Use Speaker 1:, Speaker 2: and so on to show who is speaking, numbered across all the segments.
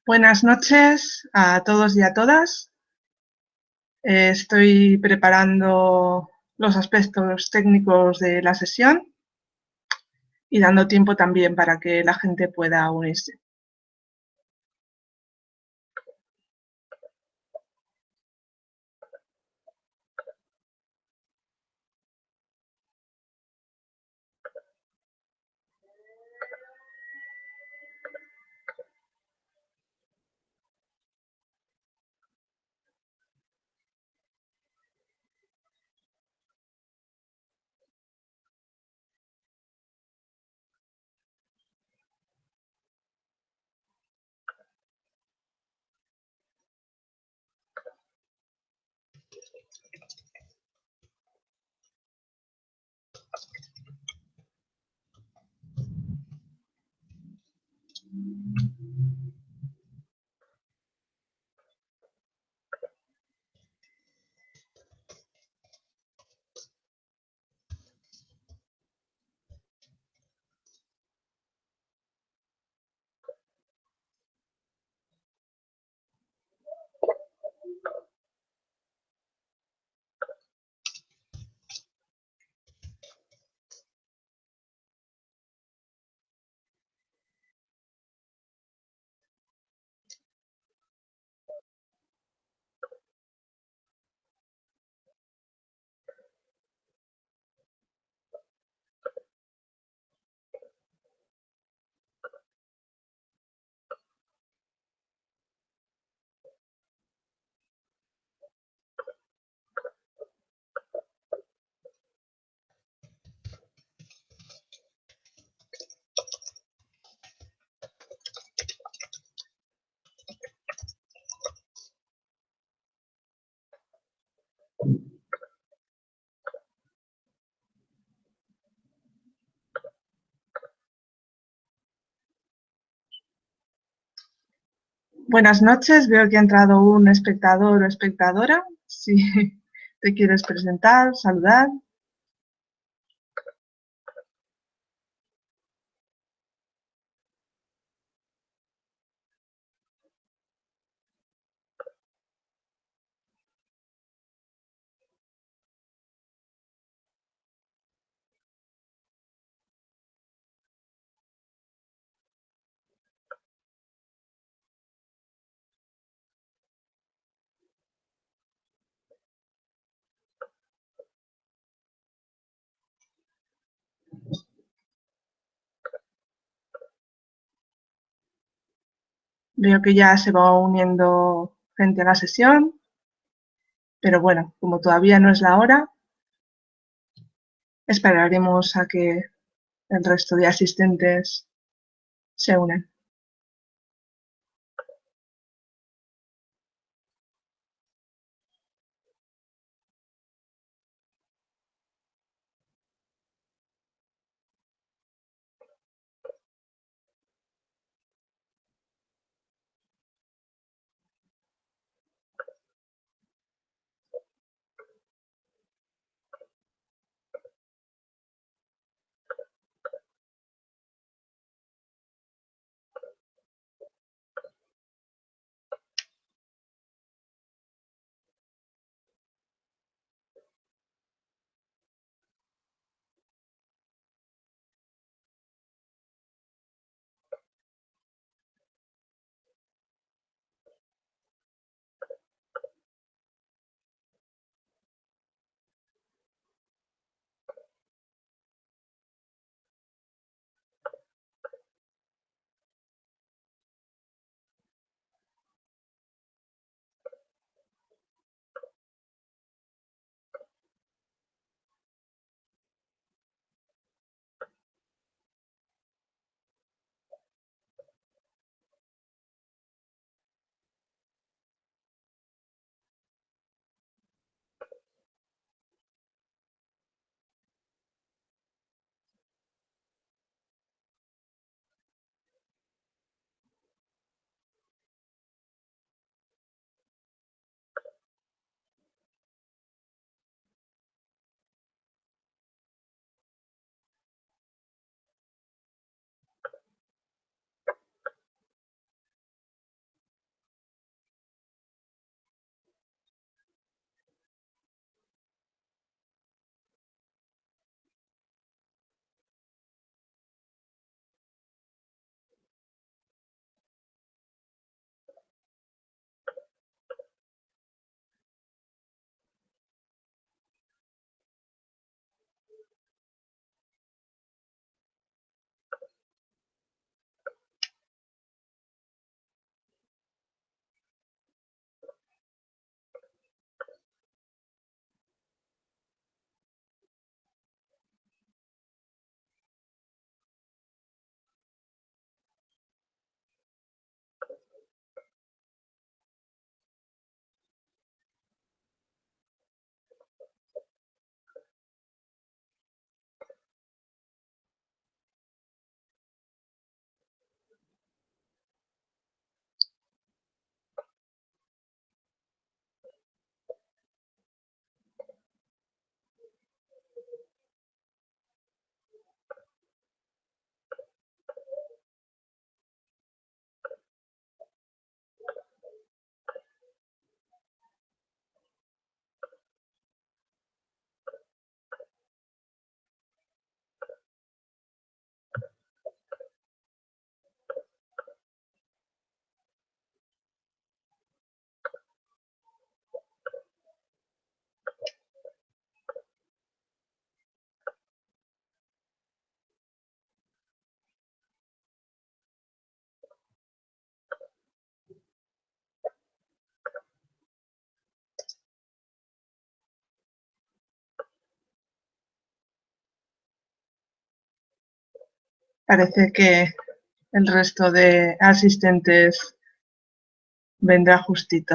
Speaker 1: Buenas noches a todos y a todas. Estoy preparando los aspectos técnicos de la sesión y dando tiempo también para que la gente pueda unirse. Buenas noches, veo que ha entrado un espectador o espectadora. Si te quieres presentar, saludar. Veo que ya se va uniendo gente a la sesión, pero bueno, como todavía no es la hora, esperaremos a que el resto de asistentes se unan. Parece que el resto de asistentes vendrá justito.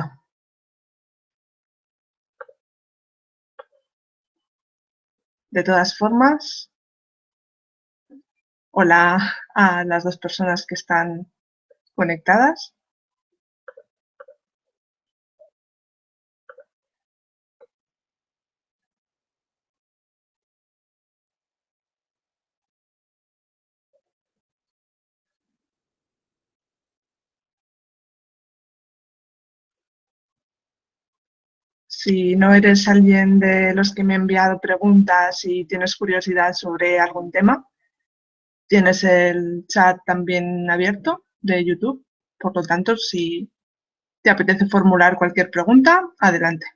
Speaker 1: De todas formas, hola a las dos personas que están conectadas. Si no eres alguien de los que me ha enviado preguntas y tienes curiosidad sobre algún tema, tienes el chat también abierto de YouTube. Por lo tanto, si te apetece formular cualquier pregunta, adelante.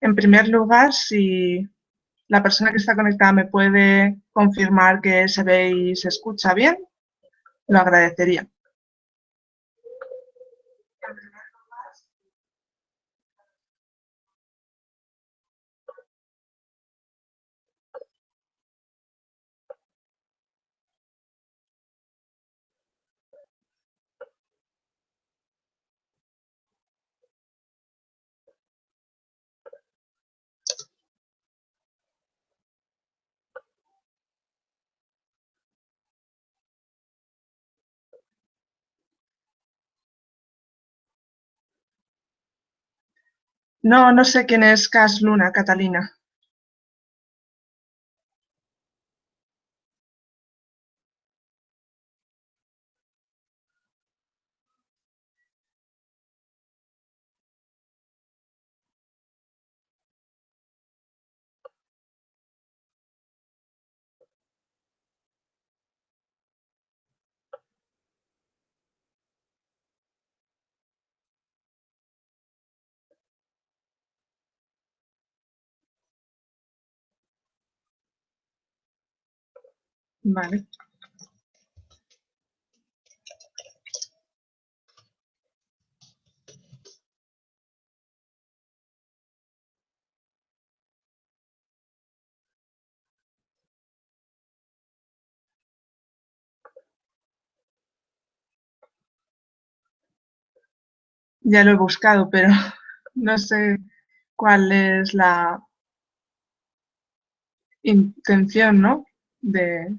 Speaker 1: En primer lugar, si la persona que está conectada me puede confirmar que se ve y se escucha bien, lo agradecería. No, no sé quién es Cas Luna, Catalina. Vale. Ya lo he buscado, pero no sé cuál es la intención, ¿no? De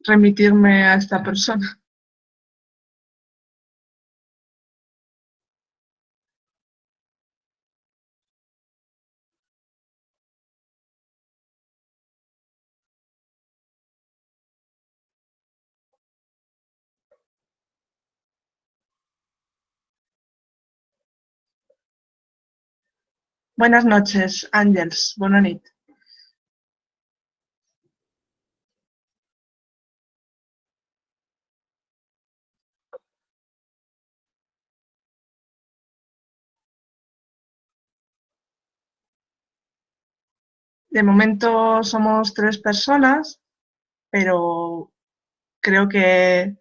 Speaker 1: remitirme a esta persona. Buenas noches, Àngels. Bona nit. De momento somos 3 personas, pero creo que,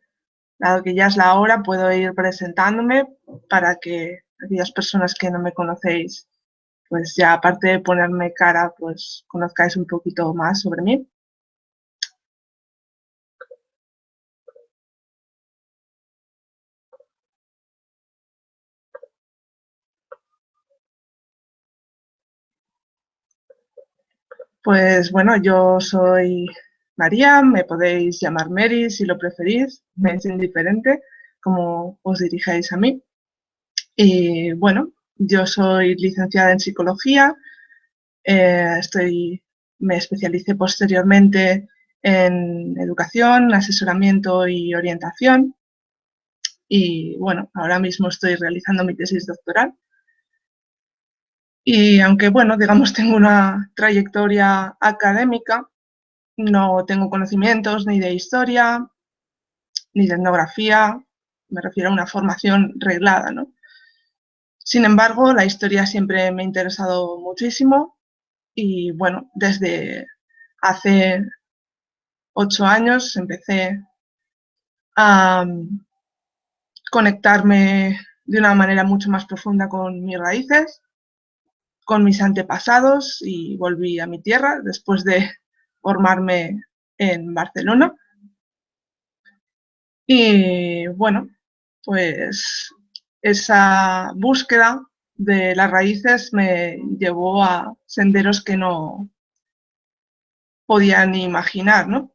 Speaker 1: dado que ya es la hora, puedo ir presentándome para que aquellas personas que no me conocéis, pues ya aparte de ponerme cara, pues conozcáis un poquito más sobre mí. Pues bueno, yo soy María, me podéis llamar Mary si lo preferís, me es indiferente como os dirijáis a mí. Y bueno, yo soy licenciada en psicología, me especialicé posteriormente en educación, asesoramiento y orientación. Y bueno, ahora mismo estoy realizando mi tesis doctoral. Y aunque bueno, digamos, tengo una trayectoria académica, no tengo conocimientos ni de historia, ni de etnografía, me refiero a una formación reglada, ¿no? Sin embargo, la historia siempre me ha interesado muchísimo y bueno, desde hace 8 años empecé a conectarme de una manera mucho más profunda con mis raíces, con mis antepasados y volví a mi tierra después de formarme en Barcelona. Y bueno, pues esa búsqueda de las raíces me llevó a senderos que no podía ni imaginar, ¿no?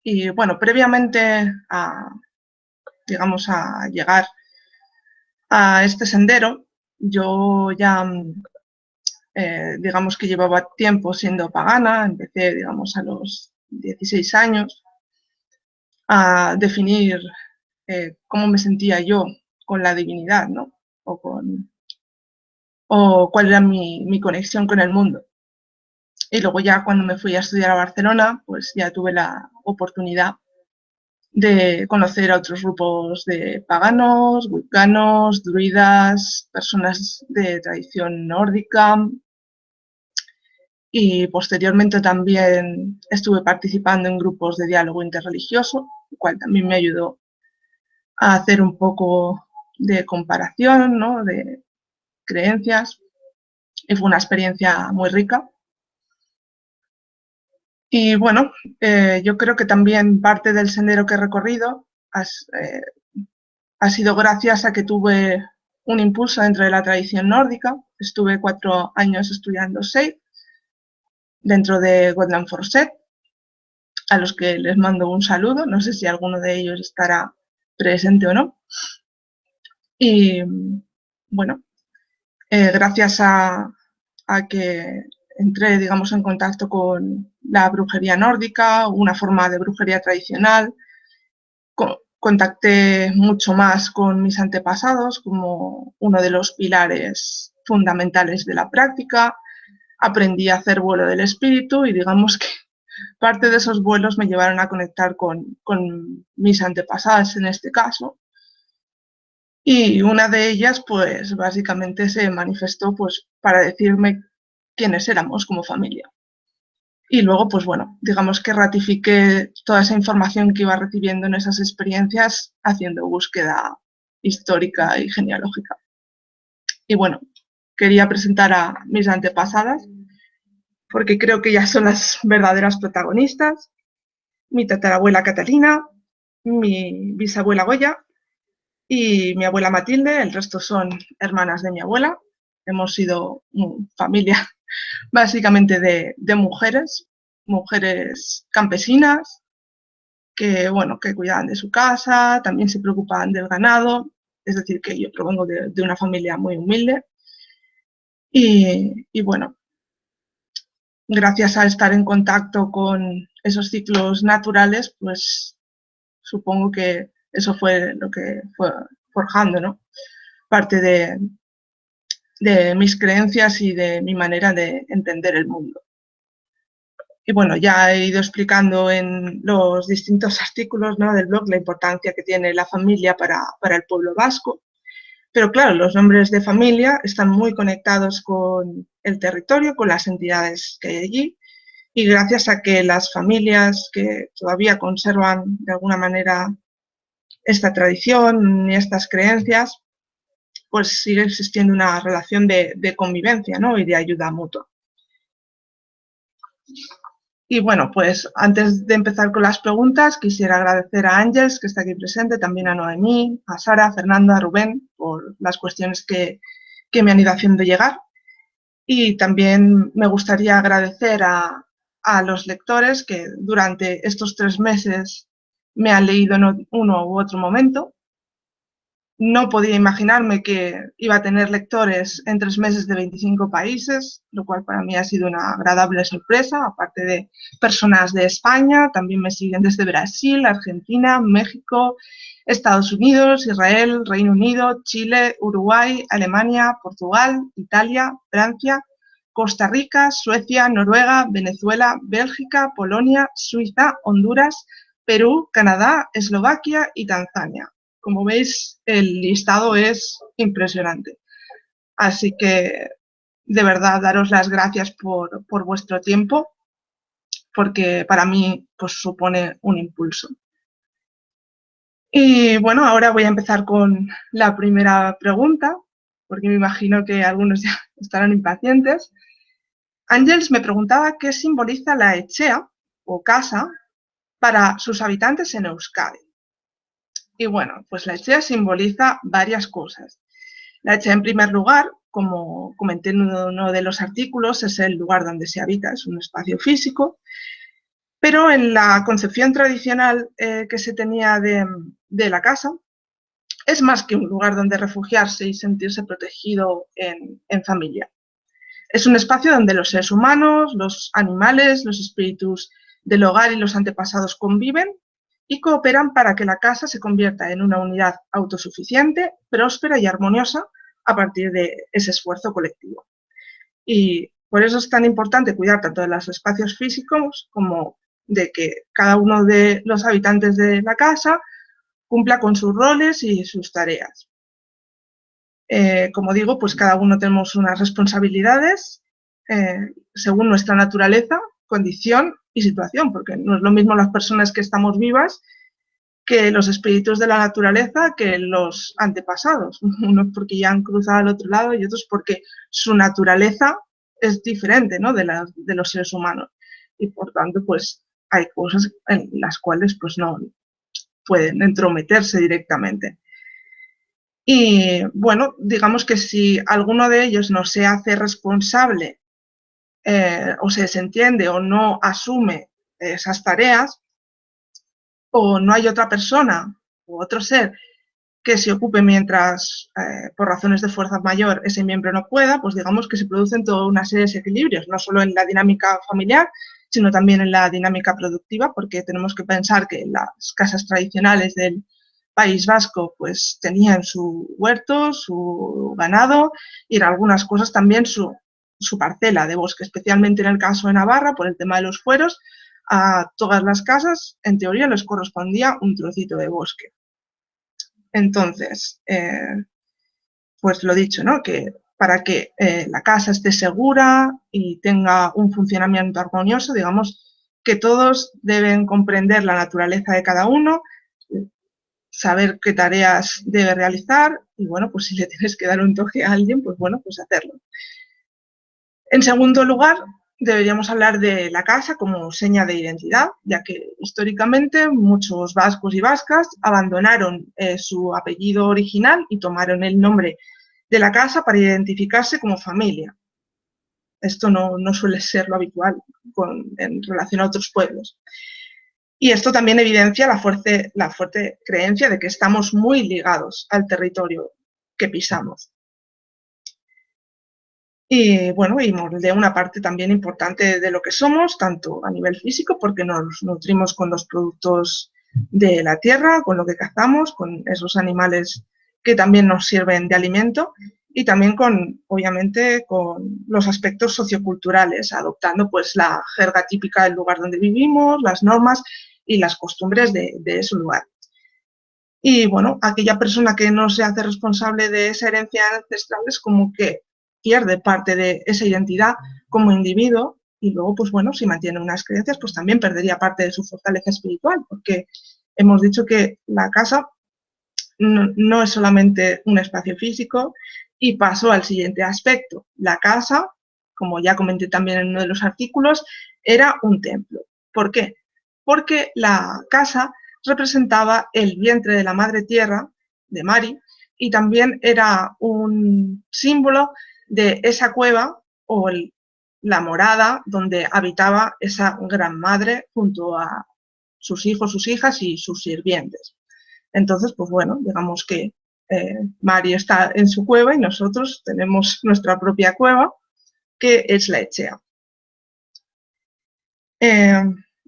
Speaker 1: Y bueno, previamente a, digamos, a llegar a este sendero, yo ya, digamos que llevaba tiempo siendo pagana, empecé, digamos, a los 16 años a definir cómo me sentía yo con la divinidad, ¿no? O cuál era mi conexión con el mundo. Y luego ya cuando me fui a estudiar a Barcelona, pues ya tuve la oportunidad de conocer a otros grupos de paganos, wiccanos, druidas, personas de tradición nórdica, y posteriormente también estuve participando en grupos de diálogo interreligioso, lo cual también me ayudó a hacer un poco de comparación, ¿no? De creencias, y fue una experiencia muy rica. Y bueno, yo creo que también parte del sendero que he recorrido ha sido gracias a que tuve un impulso dentro de la tradición nórdica. Estuve 4 años estudiando Seid dentro de Gotland Forset, a los que les mando un saludo. No sé si alguno de ellos estará presente o no. Y bueno, gracias a que entré, digamos, en contacto con la brujería nórdica, una forma de brujería tradicional, contacté mucho más con mis antepasados como uno de los pilares fundamentales de la práctica, aprendí a hacer vuelo del espíritu y digamos que parte de esos vuelos me llevaron a conectar con mis antepasadas en este caso. Y una de ellas, pues básicamente se manifestó pues para decirme quiénes éramos como familia. Y luego, pues bueno, digamos que ratifiqué toda esa información que iba recibiendo en esas experiencias haciendo búsqueda histórica y genealógica. Y bueno, quería presentar a mis antepasadas porque creo que ellas son las verdaderas protagonistas. Mi tatarabuela Catalina, mi bisabuela Goya y mi abuela Matilde, el resto son hermanas de mi abuela. Hemos sido familia básicamente de mujeres, mujeres campesinas que, bueno, que cuidaban de su casa, también se preocupaban del ganado, es decir, que yo provengo de una familia muy humilde. Y bueno, gracias a estar en contacto con esos ciclos naturales, pues supongo que eso fue lo que fue forjando, ¿no? Parte de mis creencias y de mi manera de entender el mundo. Y bueno, ya he ido explicando en los distintos artículos, ¿no?, del blog la importancia que tiene la familia para el pueblo vasco. Pero claro, los nombres de familia están muy conectados con el territorio, con las entidades que hay allí, y gracias a que las familias que todavía conservan de alguna manera esta tradición y estas creencias, pues sigue existiendo una relación de convivencia, ¿no? Y de ayuda mutua. Y bueno, pues antes de empezar con las preguntas, quisiera agradecer a Ángeles, que está aquí presente, también a Noemí, a Sara, a Fernanda, a Rubén, por las cuestiones que me han ido haciendo llegar. Y también me gustaría agradecer a los lectores que durante estos 3 meses me han leído en uno u otro momento. No podía imaginarme que iba a tener lectores en 3 meses de 25 países, lo cual para mí ha sido una agradable sorpresa, aparte de personas de España, también me siguen desde Brasil, Argentina, México, Estados Unidos, Israel, Reino Unido, Chile, Uruguay, Alemania, Portugal, Italia, Francia, Costa Rica, Suecia, Noruega, Venezuela, Bélgica, Polonia, Suiza, Honduras, Perú, Canadá, Eslovaquia y Tanzania. Como veis, el listado es impresionante. Así que, de verdad, daros las gracias por vuestro tiempo, porque para mí pues, supone un impulso. Y bueno, ahora voy a empezar con la primera pregunta, porque me imagino que algunos ya estarán impacientes. Ángeles me preguntaba qué simboliza la etxea, o casa, para sus habitantes en Euskadi. Y bueno, pues la etxea simboliza varias cosas. La etxea, en primer lugar, como comenté en uno de los artículos, es el lugar donde se habita, es un espacio físico, pero en la concepción tradicional que se tenía de la casa, es más que un lugar donde refugiarse y sentirse protegido en familia. Es un espacio donde los seres humanos, los animales, los espíritus del hogar y los antepasados conviven y cooperan para que la casa se convierta en una unidad autosuficiente, próspera y armoniosa a partir de ese esfuerzo colectivo. Y por eso es tan importante cuidar tanto de los espacios físicos como de que cada uno de los habitantes de la casa cumpla con sus roles y sus tareas. Como digo, pues cada uno tenemos unas responsabilidades según nuestra naturaleza, condición y situación, porque no es lo mismo las personas que estamos vivas que los espíritus de la naturaleza que los antepasados, unos porque ya han cruzado al otro lado y otros porque su naturaleza es diferente, ¿no? de los seres humanos y por tanto pues hay cosas en las cuales pues no pueden entrometerse directamente. Y bueno, digamos que si alguno de ellos no se hace responsable o se desentiende o no asume esas tareas, o no hay otra persona o otro ser que se ocupe mientras, por razones de fuerza mayor, ese miembro no pueda, pues digamos que se producen toda una serie de desequilibrios, no solo en la dinámica familiar, sino también en la dinámica productiva, porque tenemos que pensar que las casas tradicionales del País Vasco pues tenían su huerto, su ganado y en algunas cosas también su parcela de bosque, especialmente en el caso de Navarra, por el tema de los fueros, a todas las casas, en teoría, les correspondía un trocito de bosque. Entonces, pues lo dicho, ¿no? Que para que la casa esté segura y tenga un funcionamiento armonioso, digamos que todos deben comprender la naturaleza de cada uno, saber qué tareas debe realizar y, bueno, pues si le tienes que dar un toque a alguien, pues bueno, pues hacerlo. En segundo lugar, deberíamos hablar de la casa como seña de identidad, ya que históricamente muchos vascos y vascas abandonaron su apellido original y tomaron el nombre de la casa para identificarse como familia. Esto no suele ser lo habitual en relación a otros pueblos. Y esto también evidencia la fuerte creencia de que estamos muy ligados al territorio que pisamos. Y bueno, y moldea una parte también importante de lo que somos, tanto a nivel físico, porque nos nutrimos con los productos de la tierra, con lo que cazamos, con esos animales que también nos sirven de alimento, y también obviamente, con los aspectos socioculturales, adoptando pues la jerga típica del lugar donde vivimos, las normas y las costumbres de ese lugar. Y bueno, aquella persona que no se hace responsable de esa herencia ancestral es como que pierde parte de esa identidad como individuo y luego, pues bueno, si mantiene unas creencias, pues también perdería parte de su fortaleza espiritual, porque hemos dicho que la casa no es solamente un espacio físico y paso al siguiente aspecto. La casa, como ya comenté también en uno de los artículos, era un templo. ¿Por qué? Porque la casa representaba el vientre de la madre tierra, de Mari, y también era un símbolo de esa cueva o la morada donde habitaba esa gran madre junto a sus hijos, sus hijas y sus sirvientes. Entonces, pues bueno, digamos que Mari está en su cueva y nosotros tenemos nuestra propia cueva, que es la Echea.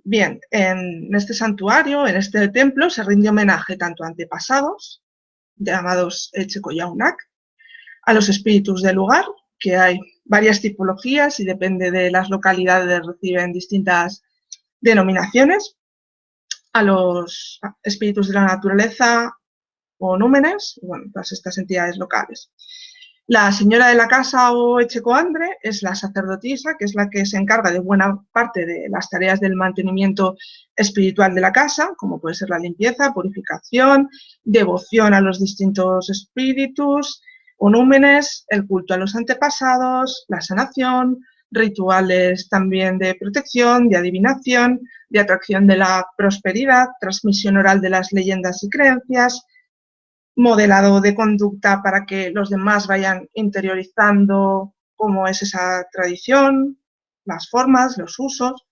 Speaker 1: Bien, en este santuario, en este templo, se rinde homenaje tanto a antepasados, llamados Echecoyaunac, a los espíritus del lugar, que hay varias tipologías y depende de las localidades reciben distintas denominaciones, a los espíritus de la naturaleza, o númenes, bueno, todas estas entidades locales. La señora de la casa o echecoandre es la sacerdotisa, que es la que se encarga de buena parte de las tareas del mantenimiento espiritual de la casa, como puede ser la limpieza, purificación, devoción a los distintos espíritus o númenes, el culto a los antepasados, la sanación, rituales también de protección, de adivinación, de atracción de la prosperidad, transmisión oral de las leyendas y creencias, modelado de conducta para que los demás vayan interiorizando cómo es esa tradición, las formas, los usos.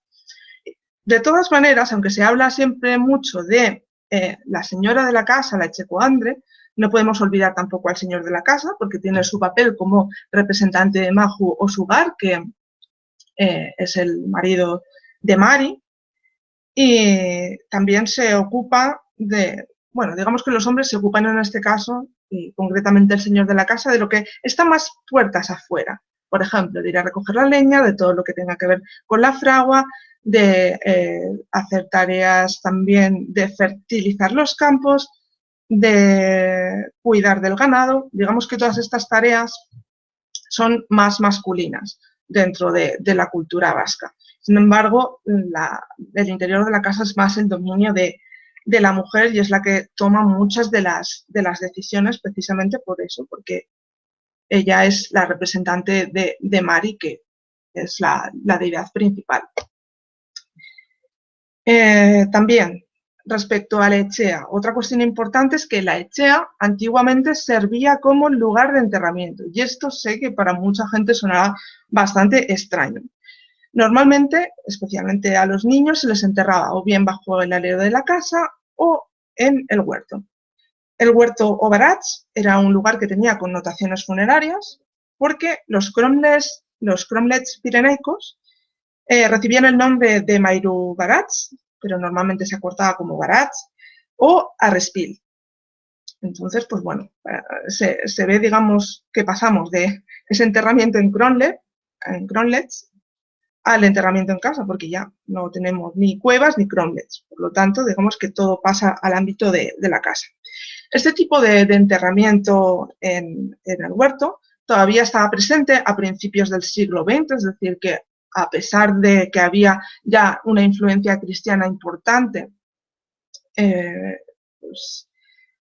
Speaker 1: De todas maneras, aunque se habla siempre mucho de la señora de la casa, la echecoandre, no podemos olvidar tampoco al señor de la casa, porque tiene su papel como representante de Maju o Sugar, que es el marido de Mari, y también se ocupa de, bueno, digamos que los hombres se ocupan en este caso, y concretamente el señor de la casa, de lo que está más puertas afuera. Por ejemplo, de ir a recoger la leña, de todo lo que tenga que ver con la fragua, de hacer tareas también de fertilizar los campos, de cuidar del ganado. Digamos que todas estas tareas son más masculinas dentro de la cultura vasca. Sin embargo, el interior de la casa es más el dominio de la mujer y es la que toma muchas de las decisiones precisamente por eso, porque ella es la representante de Mari, que es la deidad principal. También, respecto a la echea, otra cuestión importante es que la echea antiguamente servía como lugar de enterramiento, y esto sé que para mucha gente sonará bastante extraño. Normalmente, especialmente a los niños, se les enterraba o bien bajo el alero de la casa o en el huerto. El huerto o barats era un lugar que tenía connotaciones funerarias porque los cromlets pirenaicos recibían el nombre de Mairu Barats, pero normalmente se acortaba como Barats, o Arrespil. Entonces, pues bueno, se ve, digamos, que pasamos de ese enterramiento en cromlets, al enterramiento en casa, porque ya no tenemos ni cuevas ni cromlets. Por lo tanto, digamos que todo pasa al ámbito de la casa. Este tipo de enterramiento en el huerto todavía estaba presente a principios del siglo XX, es decir, que a pesar de que había ya una influencia cristiana importante, pues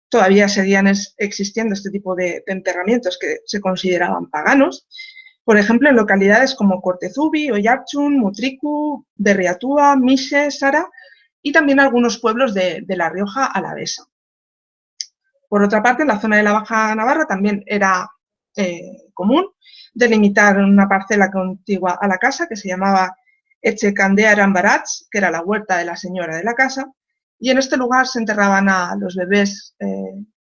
Speaker 1: todavía seguían existiendo este tipo de enterramientos que se consideraban paganos. Por ejemplo, en localidades como Cortezubi, Oiartzun, Mutriku, Berriatúa, Mise, Sara y también algunos pueblos de La Rioja alavesa. Por otra parte, en la zona de la Baja Navarra también era común delimitar una parcela contigua a la casa que se llamaba Echecandea Arambarats, que era la huerta de la señora de la casa, y en este lugar se enterraban a los bebés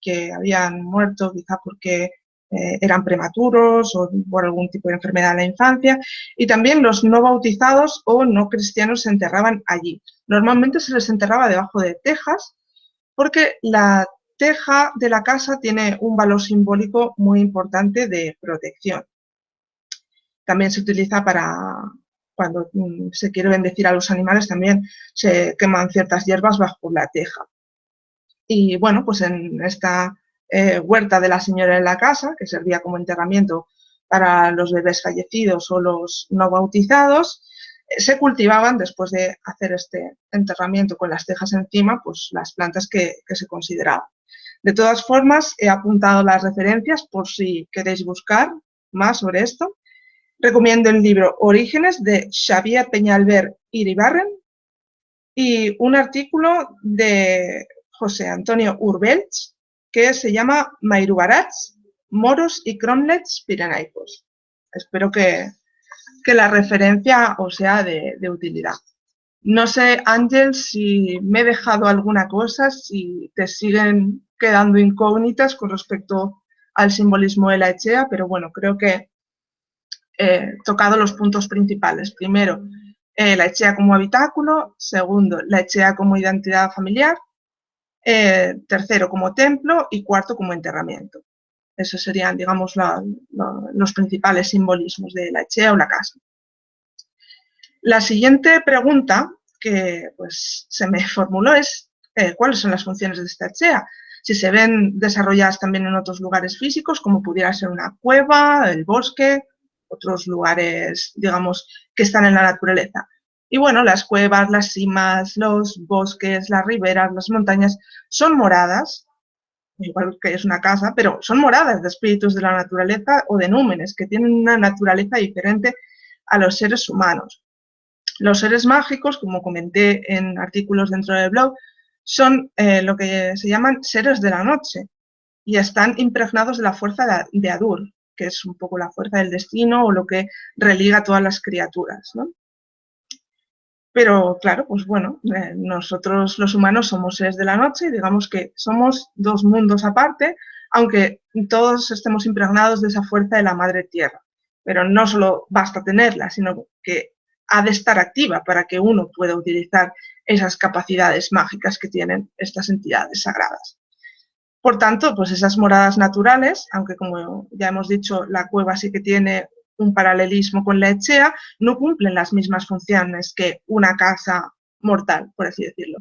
Speaker 1: que habían muerto, quizá porque eran prematuros o por algún tipo de enfermedad en la infancia, y también los no bautizados o no cristianos se enterraban allí. Normalmente se les enterraba debajo de tejas, porque la teja de la casa tiene un valor simbólico muy importante de protección. También se utiliza para, cuando se quiere bendecir a los animales, también se queman ciertas hierbas bajo la teja. Y bueno, pues en esta huerta de la señora de la casa, que servía como enterramiento para los bebés fallecidos o los no bautizados, se cultivaban, después de hacer este enterramiento con las tejas encima, pues las plantas que se consideraban. De todas formas, he apuntado las referencias por si queréis buscar más sobre esto. Recomiendo el libro Orígenes de Xavier Peñalver Iribarren y un artículo de José Antonio Urbelch que se llama Mairubarats, moros y cromlechs pirenaicos. Espero que la referencia os sea de utilidad. No sé, Ángel, si me he dejado alguna cosa, si te siguen quedando incógnitas con respecto al simbolismo de la Echea, pero bueno, creo que he tocado los puntos principales. Primero, la Echea como habitáculo. Segundo, la Echea como identidad familiar. Tercero, como templo. Y cuarto, como enterramiento. Esos serían, digamos, los principales simbolismos de la Echea o la casa. La siguiente pregunta que pues, se me formuló es ¿cuáles son las funciones de esta Echea? Si se ven desarrolladas también en otros lugares físicos, como pudiera ser una cueva, el bosque, otros lugares, digamos, que están en la naturaleza. Y bueno, las cuevas, las simas, los bosques, las riberas, las montañas, son moradas, igual que es una casa, pero son moradas de espíritus de la naturaleza o de númenes, que tienen una naturaleza diferente a los seres humanos. Los seres mágicos, como comenté en artículos dentro del blog, son lo que se llaman seres de la noche y están impregnados de la fuerza de Adur, que es un poco la fuerza del destino o lo que religa a todas las criaturas, ¿no? Pero claro, pues bueno, nosotros los humanos somos seres de la noche y digamos que somos dos mundos aparte, aunque todos estemos impregnados de esa fuerza de la madre tierra. Pero no solo basta tenerla, sino que ha de estar activa para que uno pueda utilizar esas capacidades mágicas que tienen estas entidades sagradas. Por tanto, pues esas moradas naturales, aunque como ya hemos dicho, la cueva sí que tiene un paralelismo con la Echea, no cumplen las mismas funciones que una casa mortal, por así decirlo.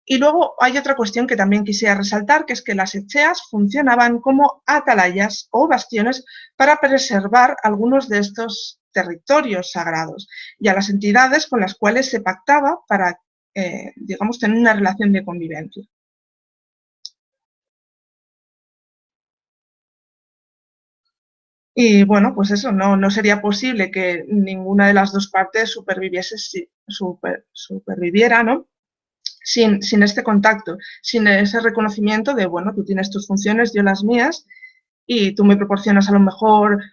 Speaker 1: Y luego hay otra cuestión que también quisiera resaltar, que es que las Echeas funcionaban como atalayas o bastiones para preservar algunos de estos territorios sagrados y a las entidades con las cuales se pactaba para, digamos, tener una relación de convivencia. Y bueno, pues eso, no sería posible que ninguna de las dos partes superviviera, ¿no? Sin este contacto, sin ese reconocimiento de, bueno, tú tienes tus funciones, yo las mías, y tú me proporcionas a lo mejor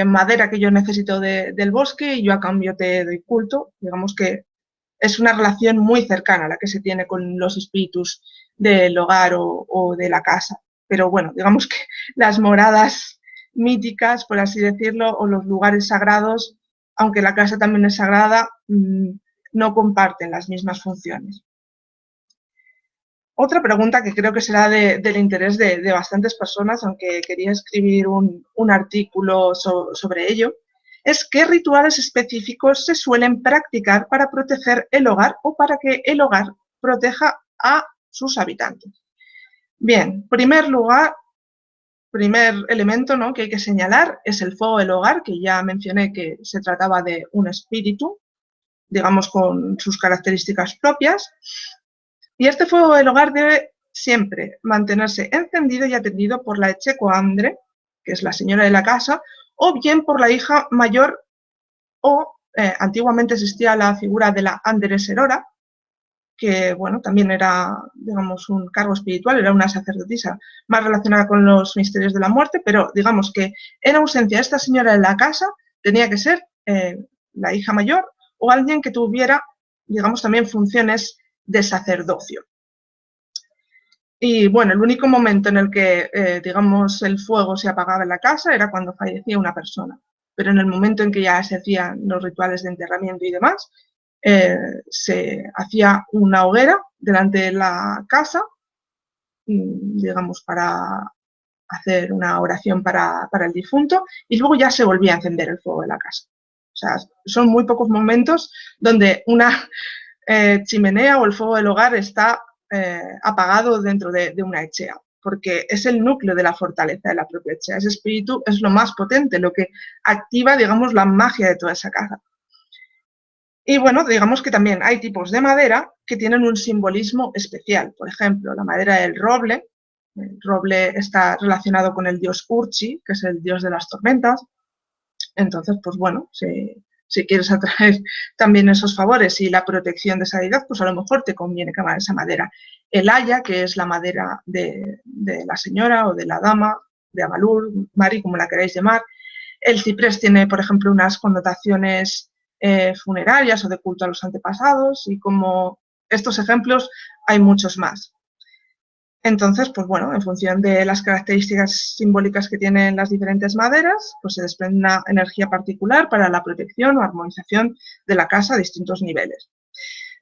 Speaker 1: madera que yo necesito del bosque y yo a cambio te doy culto. Digamos que es una relación muy cercana la que se tiene con los espíritus del hogar o de la casa. Pero bueno, digamos que las moradas míticas, por así decirlo, o los lugares sagrados, aunque la casa también es sagrada, no comparten las mismas funciones. Otra pregunta que creo que será del interés de bastantes personas, aunque quería escribir un artículo sobre ello, es qué rituales específicos se suelen practicar para proteger el hogar o para que el hogar proteja a sus habitantes. Bien, primer elemento, ¿no?, que hay que señalar es el fuego del hogar, que ya mencioné que se trataba de un espíritu, digamos, con sus características propias. Y este fuego del hogar debe siempre mantenerse encendido y atendido por la echecoandre, que es la señora de la casa, o bien por la hija mayor, o antiguamente existía la figura de la andereserora, que bueno, también era, digamos, un cargo espiritual, era una sacerdotisa más relacionada con los misterios de la muerte, pero digamos que en ausencia de esta señora de la casa tenía que ser la hija mayor o alguien que tuviera, digamos, también funciones de sacerdocio. Y bueno, el único momento en el que, digamos, el fuego se apagaba en la casa era cuando fallecía una persona. Pero en el momento en que ya se hacían los rituales de enterramiento y demás, se hacía una hoguera delante de la casa, digamos, para hacer una oración para el difunto, y luego ya se volvía a encender el fuego de la casa. O sea, son muy pocos momentos donde una chimenea o el fuego del hogar está apagado dentro de una echea, porque es el núcleo de la fortaleza de la propia echea. Ese espíritu es lo más potente, lo que activa, digamos, la magia de toda esa casa. Y bueno, digamos que también hay tipos de madera que tienen un simbolismo especial. Por ejemplo, la madera del roble. El roble está relacionado con el dios Urchi, que es el dios de las tormentas. Entonces, pues bueno, si quieres atraer también esos favores y la protección de esa deidad, pues a lo mejor te conviene quemar esa madera. El haya, que es la madera de la señora o de la dama, de Amalur, Mari, como la queráis llamar. El ciprés tiene, por ejemplo, unas connotaciones funerarias o de culto a los antepasados, y como estos ejemplos hay muchos más. Entonces, pues bueno, en función de las características simbólicas que tienen las diferentes maderas, pues se desprende una energía particular para la protección o armonización de la casa a distintos niveles.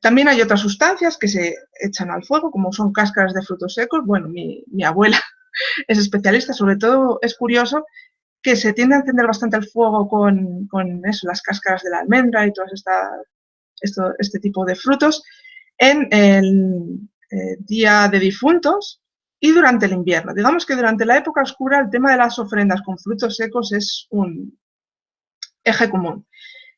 Speaker 1: También hay otras sustancias que se echan al fuego, como son cáscaras de frutos secos. Bueno, mi abuela es especialista, sobre todo es curioso que se tiende a encender bastante el fuego con eso, las cáscaras de la almendra y todo este tipo de frutos en el Día de Difuntos y durante el invierno. Digamos que durante la época oscura el tema de las ofrendas con frutos secos es un eje común.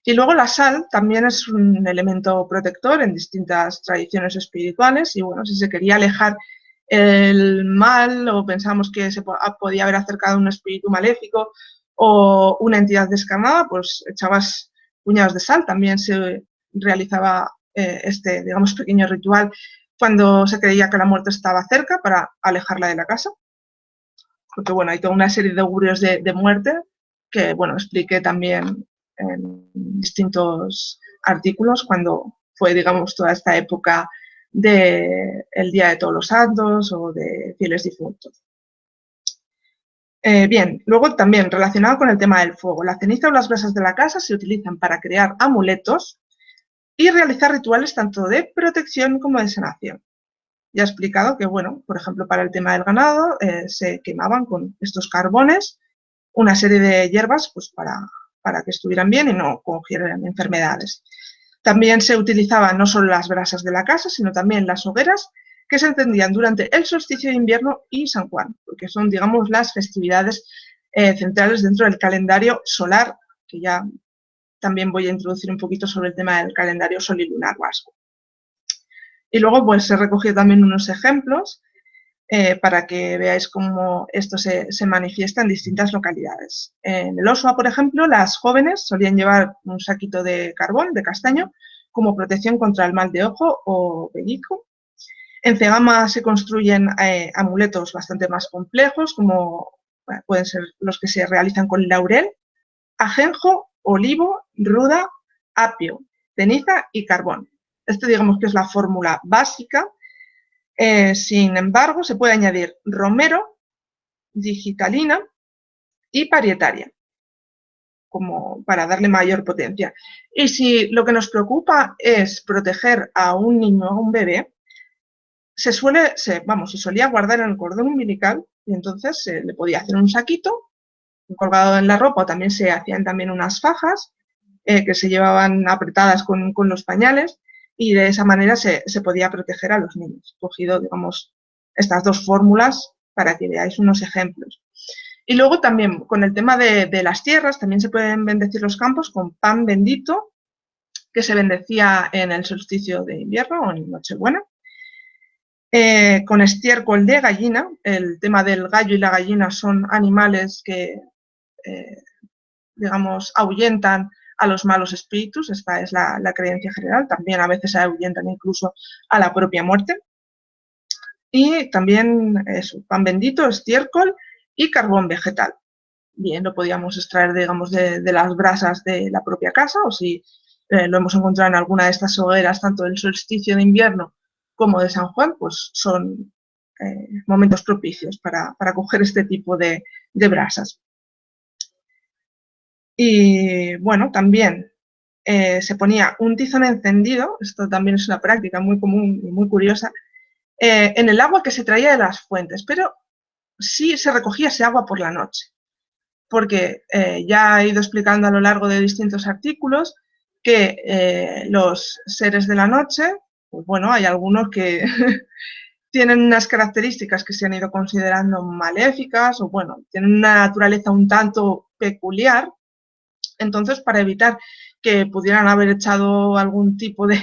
Speaker 1: Y luego la sal también es un elemento protector en distintas tradiciones espirituales, y bueno, si se quería alejar el mal o pensamos que se podía haber acercado un espíritu maléfico o una entidad descarnada, pues echabas puñados de sal. También se realizaba este, digamos, pequeño ritual cuando se creía que la muerte estaba cerca para alejarla de la casa. Porque bueno, hay toda una serie de augurios de muerte que, bueno, expliqué también en distintos artículos cuando fue, digamos, toda esta época del Día de Todos los Santos o de fieles difuntos. Bien, luego también relacionado con el tema del fuego, la ceniza o las brasas de la casa se utilizan para crear amuletos y realizar rituales tanto de protección como de sanación. Ya he explicado que, bueno, por ejemplo, para el tema del ganado se quemaban con estos carbones una serie de hierbas pues, para que estuvieran bien y no cogieran enfermedades. También se utilizaban no solo las brasas de la casa, sino también las hogueras que se encendían durante el solsticio de invierno y San Juan, porque son, digamos, las festividades centrales dentro del calendario solar, que ya también voy a introducir un poquito sobre el tema del calendario solilunar vasco. Y luego pues he recogido también unos ejemplos para que veáis cómo esto se manifiesta en distintas localidades. En el Osua, por ejemplo, las jóvenes solían llevar un saquito de carbón, de castaño, como protección contra el mal de ojo o pellizco. En Cegama se construyen amuletos bastante más complejos, como pueden ser los que se realizan con laurel, ajenjo, olivo, ruda, apio, ceniza y carbón. Esto digamos que es la fórmula básica. Sin embargo, se puede añadir romero, digitalina y parietaria, como para darle mayor potencia. Y si lo que nos preocupa es proteger a un niño o a un bebé, se solía guardar en el cordón umbilical, y entonces se le podía hacer un saquito colgado en la ropa, o también se hacían también unas fajas que se llevaban apretadas con los pañales, y de esa manera se podía proteger a los niños. He cogido, digamos, estas dos fórmulas para que veáis unos ejemplos. Y luego también con el tema de las tierras, también se pueden bendecir los campos con pan bendito, que se bendecía en el solsticio de invierno o en Nochebuena. Con estiércol de gallina. El tema del gallo y la gallina son animales que, digamos, ahuyentan a los malos espíritus. Esta es la creencia general. También a veces ahuyentan incluso a la propia muerte. Y también eso, pan bendito, estiércol y carbón vegetal. Bien, lo podíamos extraer, digamos, de las brasas de la propia casa, o si lo hemos encontrado en alguna de estas hogueras, tanto del solsticio de invierno como de San Juan, pues son momentos propicios para coger este tipo de brasas. Y bueno, también se ponía un tizón encendido, esto también es una práctica muy común y muy curiosa, en el agua que se traía de las fuentes, pero sí se recogía ese agua por la noche, porque ya he ido explicando a lo largo de distintos artículos que los seres de la noche, pues bueno, hay algunos que tienen unas características que se han ido considerando maléficas o, bueno, tienen una naturaleza un tanto peculiar. Entonces, para evitar que pudieran haber echado algún tipo de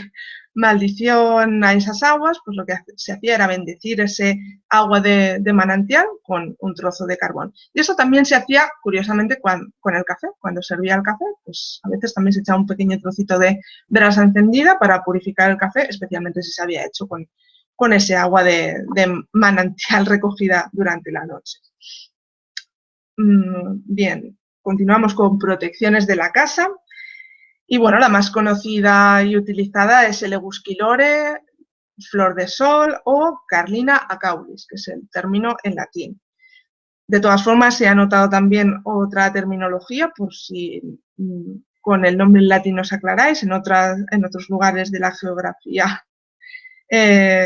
Speaker 1: maldición a esas aguas, pues lo que se hacía era bendecir ese agua de manantial con un trozo de carbón. Y eso también se hacía, curiosamente, con el café. Cuando servía el café, pues a veces también se echaba un pequeño trocito de brasa encendida para purificar el café, especialmente si se había hecho con ese agua de manantial recogida durante la noche. Bien, continuamos con protecciones de la casa. Y bueno, la más conocida y utilizada es el Ebusquilore, flor de sol o Carlina acaulis, que es el término en latín. De todas formas, se ha notado también otra terminología, por si con el nombre en latín os aclaráis, en otros lugares de la geografía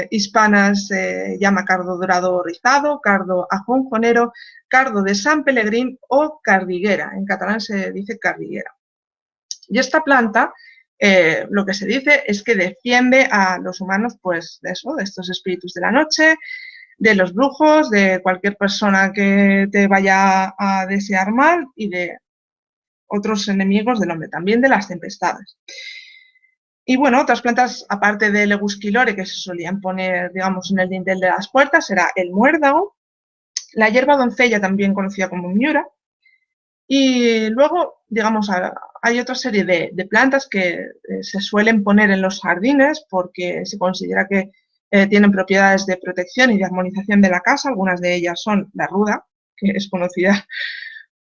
Speaker 1: hispana se llama cardo dorado rizado, cardo ajonjonero, cardo de San Pelegrín o cardiguera. En catalán se dice cardiguera. Y esta planta, lo que se dice es que defiende a los humanos, pues, de eso, de estos espíritus de la noche, de los brujos, de cualquier persona que te vaya a desear mal y de otros enemigos del hombre, también de las tempestades. Y bueno, otras plantas, aparte del Ebusquilore, que se solían poner, digamos, en el dintel de las puertas, era el muérdago, la hierba doncella, también conocida como miura, y luego, digamos, hay otra serie de plantas que se suelen poner en los jardines porque se considera que tienen propiedades de protección y de armonización de la casa. Algunas de ellas son la ruda, que es conocida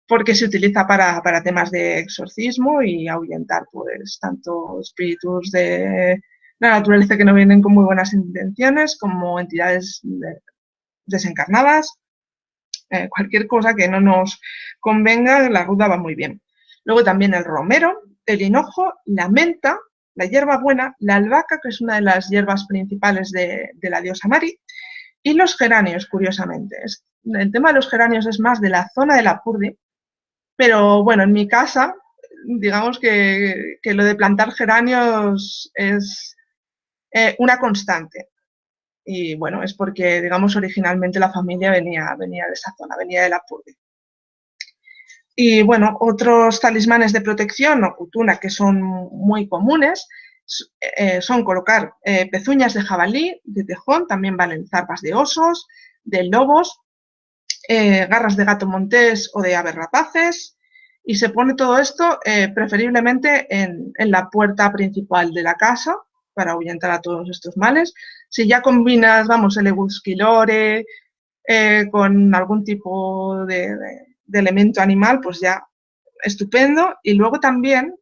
Speaker 1: porque se utiliza para temas de exorcismo y ahuyentar, pues, tanto espíritus de la naturaleza que no vienen con muy buenas intenciones como entidades desencarnadas. Cualquier cosa que no nos convenga, la ruda va muy bien. Luego también el romero, el hinojo, la menta, la hierbabuena, la albahaca, que es una de las hierbas principales de la diosa Mari, y los geranios, curiosamente. El tema de los geranios es más de la zona de Lapurdi, pero bueno, en mi casa, digamos que lo de plantar geranios es una constante. Y bueno, es porque, digamos, originalmente la familia venía de esa zona, venía de Lapurdi. Y bueno, otros talismanes de protección o kutuna que son muy comunes son colocar pezuñas de jabalí, de tejón, también valen zarpas de osos, de lobos, garras de gato montés o de aves rapaces, y se pone todo esto preferiblemente en la puerta principal de la casa para ahuyentar a todos estos males. Si ya combinas, vamos, el Ebusquilore con algún tipo de elemento animal, pues ya estupendo. Y luego también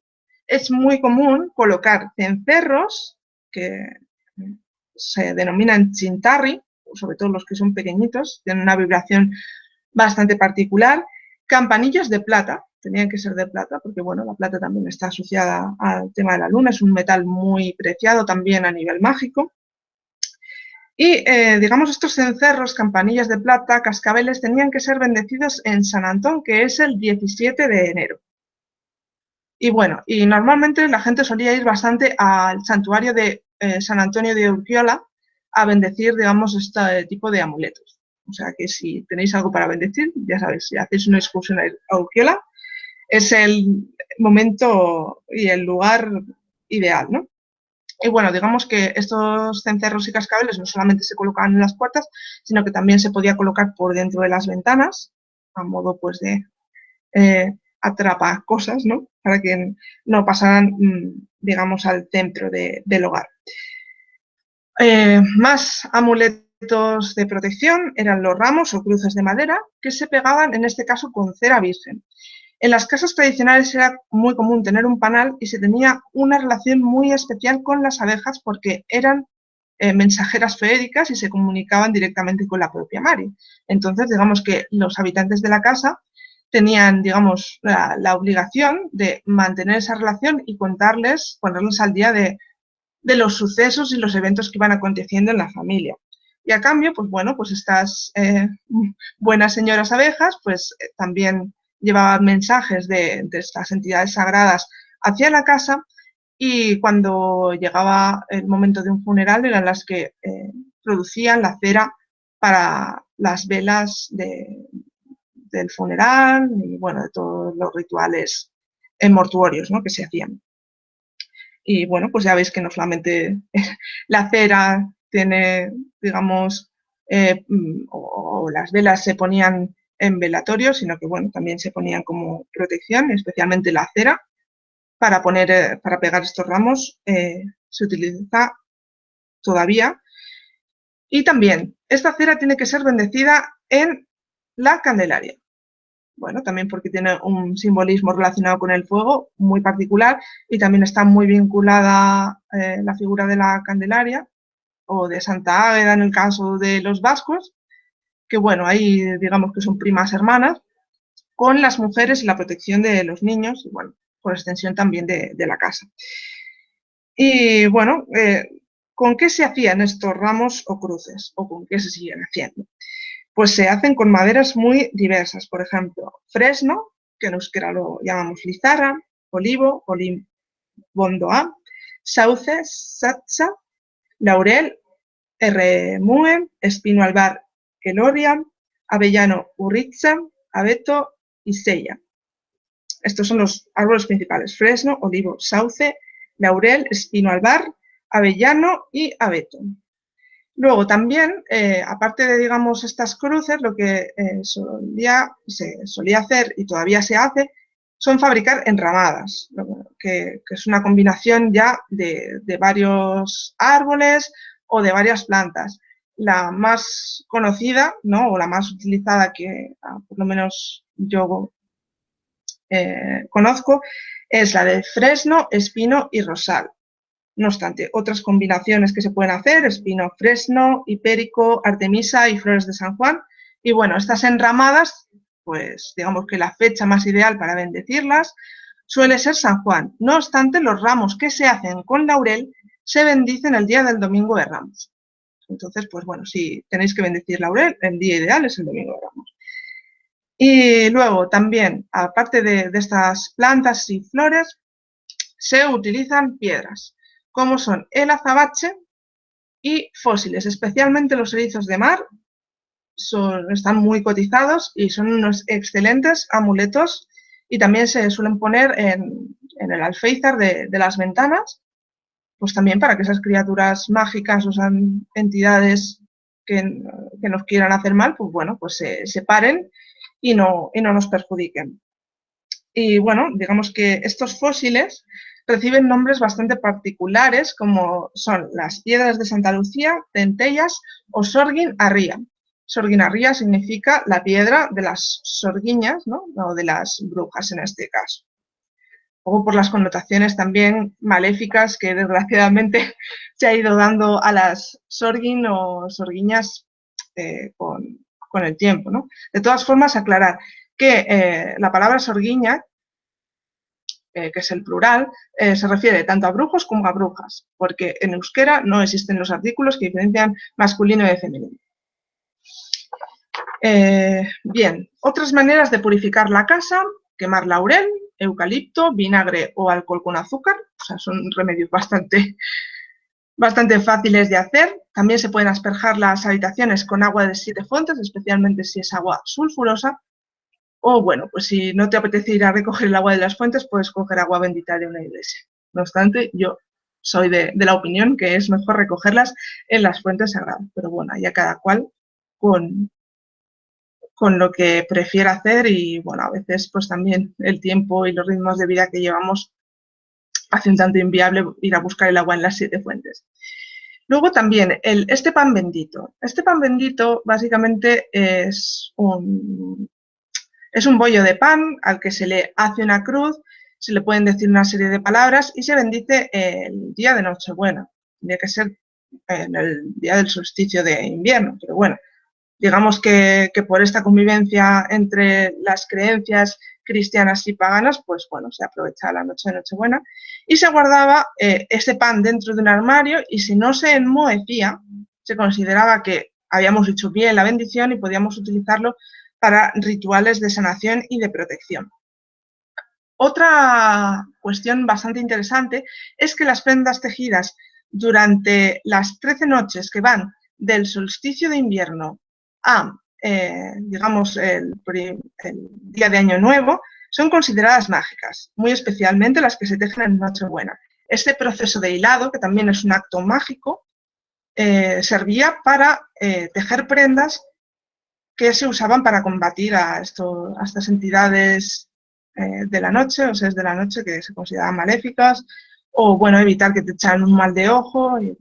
Speaker 1: es muy común colocar cencerros que se denominan chintarri, sobre todo los que son pequeñitos, tienen una vibración bastante particular, campanillas de plata, tenían que ser de plata, porque bueno, la plata también está asociada al tema de la luna, es un metal muy preciado también a nivel mágico. Y, digamos, estos cencerros, campanillas de plata, cascabeles, tenían que ser bendecidos en San Antón, que es el 17 de enero. Y bueno, y normalmente la gente solía ir bastante al santuario de San Antonio de Urquiola a bendecir, digamos, este tipo de amuletos. O sea que si tenéis algo para bendecir, ya sabéis, si hacéis una excursión a Urquiola, es el momento y el lugar ideal, ¿no? Y bueno, digamos que estos cencerros y cascabeles no solamente se colocaban en las puertas, sino que también se podía colocar por dentro de las ventanas, a modo pues de atrapa cosas, ¿no? Para que no pasaran, digamos, al centro del hogar. Más amuletos de protección eran los ramos o cruces de madera que se pegaban, en este caso, con cera virgen. En las casas tradicionales era muy común tener un panal y se tenía una relación muy especial con las abejas porque eran mensajeras feéricas y se comunicaban directamente con la propia Mari. Entonces, digamos que los habitantes de la casa tenían, digamos, la obligación de mantener esa relación y ponerles al día de los sucesos y los eventos que iban aconteciendo en la familia. Y a cambio, pues bueno, pues estas buenas señoras abejas, pues también llevaban mensajes de estas entidades sagradas hacia la casa, y cuando llegaba el momento de un funeral eran las que producían la cera para las velas del funeral y, bueno, de todos los rituales mortuorios, ¿no?, que se hacían. Y, bueno, pues ya veis que no solamente la cera tiene, digamos, o las velas se ponían en velatorio, sino que, bueno, también se ponían como protección, especialmente la cera, para pegar estos ramos, se utiliza todavía. Y también, esta cera tiene que ser bendecida en la Candelaria. Bueno, también porque tiene un simbolismo relacionado con el fuego muy particular y también está muy vinculada la figura de la Candelaria o de Santa Águeda en el caso de los vascos, que, bueno, ahí digamos que son primas hermanas, con las mujeres y la protección de los niños y, bueno, por extensión también de la casa. Y, bueno, ¿con qué se hacían estos ramos o cruces? ¿O con qué se siguen haciendo? Pues se hacen con maderas muy diversas, por ejemplo, fresno, que en euskera lo llamamos lizarra, olivo, bondoa, sauce, satsa, laurel, ermue, espino albar, eloria, avellano, urritza, abeto y sella. Estos son los árboles principales: fresno, olivo, sauce, laurel, espino albar, avellano y abeto. Luego también, aparte de, digamos, estas cruces, lo que se solía hacer y todavía se hace son fabricar enramadas, que es una combinación ya de varios árboles o de varias plantas. La más conocida, ¿no?, o la más utilizada que por lo menos yo conozco, es la de fresno, espino y rosal. No obstante, otras combinaciones que se pueden hacer: espino, fresno, hipérico, artemisa y flores de San Juan. Y, bueno, estas enramadas, pues digamos que la fecha más ideal para bendecirlas suele ser San Juan. No obstante, los ramos que se hacen con laurel se bendicen el día del Domingo de Ramos. Entonces, pues bueno, si tenéis que bendecir laurel, el día ideal es el Domingo de Ramos. Y luego también, aparte de estas plantas y flores, se utilizan piedras, como son el azabache y fósiles, especialmente los erizos de mar. Están muy cotizados y son unos excelentes amuletos, y también se suelen poner en el alféizar de las ventanas, pues también para que esas criaturas mágicas, o sea, entidades que nos quieran hacer mal, pues bueno, pues se separen y no nos perjudiquen. Y, bueno, digamos que estos fósiles reciben nombres bastante particulares, como son las piedras de Santa Lucía, centellas o sorguin arría. Sorguin arría significa la piedra de las sorguiñas, ¿no?, o de las brujas en este caso. Luego, por las connotaciones también maléficas que desgraciadamente se ha ido dando a las sorguin o sorguiñas con el tiempo, ¿no? De todas formas, aclarar que la palabra sorguiña, que es el plural, se refiere tanto a brujos como a brujas, porque en euskera no existen los artículos que diferencian masculino de femenino. Bien, otras maneras de purificar la casa: quemar laurel, eucalipto, vinagre o alcohol con azúcar. O sea, son remedios bastante fáciles de hacer. También se pueden asperjar las habitaciones con agua de 7 fuentes, especialmente si es agua sulfurosa. O, bueno, pues si no te apetece ir a recoger el agua de las fuentes, puedes coger agua bendita de una iglesia. No obstante, yo soy de la opinión que es mejor recogerlas en las fuentes sagradas. Pero, bueno, ya cada cual con lo que prefiera hacer, y, bueno, a veces pues también el tiempo y los ritmos de vida que llevamos hace un tanto inviable ir a buscar el agua en las 7 fuentes. Luego también este pan bendito. Este pan bendito básicamente es un bollo de pan al que se le hace una cruz, se le pueden decir una serie de palabras y se bendice el día de Nochebuena. Tendría que ser en el día del solsticio de invierno, pero bueno, digamos que por esta convivencia entre las creencias cristianas y paganas, pues bueno, se aprovecha la noche de Nochebuena y se guardaba ese pan dentro de un armario, y si no se enmohecía, se consideraba que habíamos hecho bien la bendición y podíamos utilizarlo para rituales de sanación y de protección. Otra cuestión bastante interesante es que las prendas tejidas durante las 13 noches que van del solsticio de invierno a, digamos, el día de Año Nuevo, son consideradas mágicas, muy especialmente las que se tejen en Nochebuena. Este proceso de hilado, que también es un acto mágico, servía para tejer prendas que se usaban para combatir a estas entidades de la noche, o seres de la noche que se consideraban maléficas, o bueno, evitar que te echaran un mal de ojo. Y,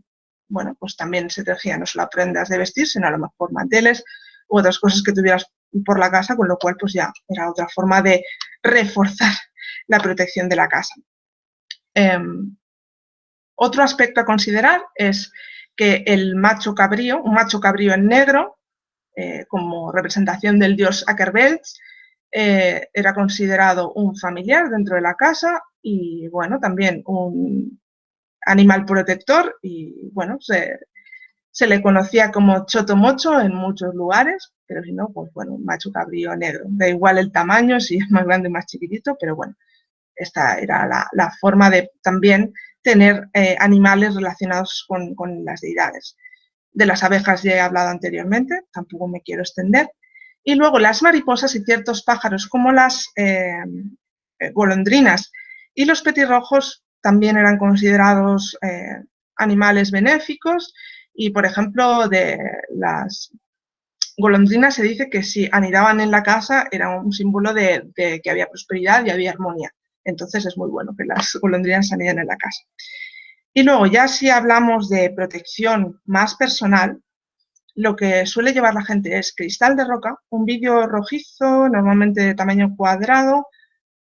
Speaker 1: bueno, pues también se tejían no solo prendas de vestir, sino a lo mejor manteles u otras cosas que tuvieras por la casa, con lo cual pues ya era otra forma de reforzar la protección de la casa. Otro aspecto a considerar es que el macho cabrío, un macho cabrío en negro, como representación del dios Akerbelch, era considerado un familiar dentro de la casa y, bueno, también un animal protector y, bueno, se le conocía como chotomocho en muchos lugares, pero si no, pues bueno, un macho cabrío negro. Da igual el tamaño, si es más grande o más chiquitito, pero bueno, esta era la forma de también tener animales relacionados con las deidades. De las abejas ya he hablado anteriormente, tampoco me quiero extender. Y luego las mariposas y ciertos pájaros como las golondrinas y los petirrojos también eran considerados animales benéficos y, por ejemplo, de las golondrinas se dice que si anidaban en la casa era un símbolo de que había prosperidad y había armonía. Entonces es muy bueno que las golondrinas aniden en la casa. Y luego ya si hablamos de protección más personal, lo que suele llevar la gente es cristal de roca, un vidrio rojizo, normalmente de tamaño cuadrado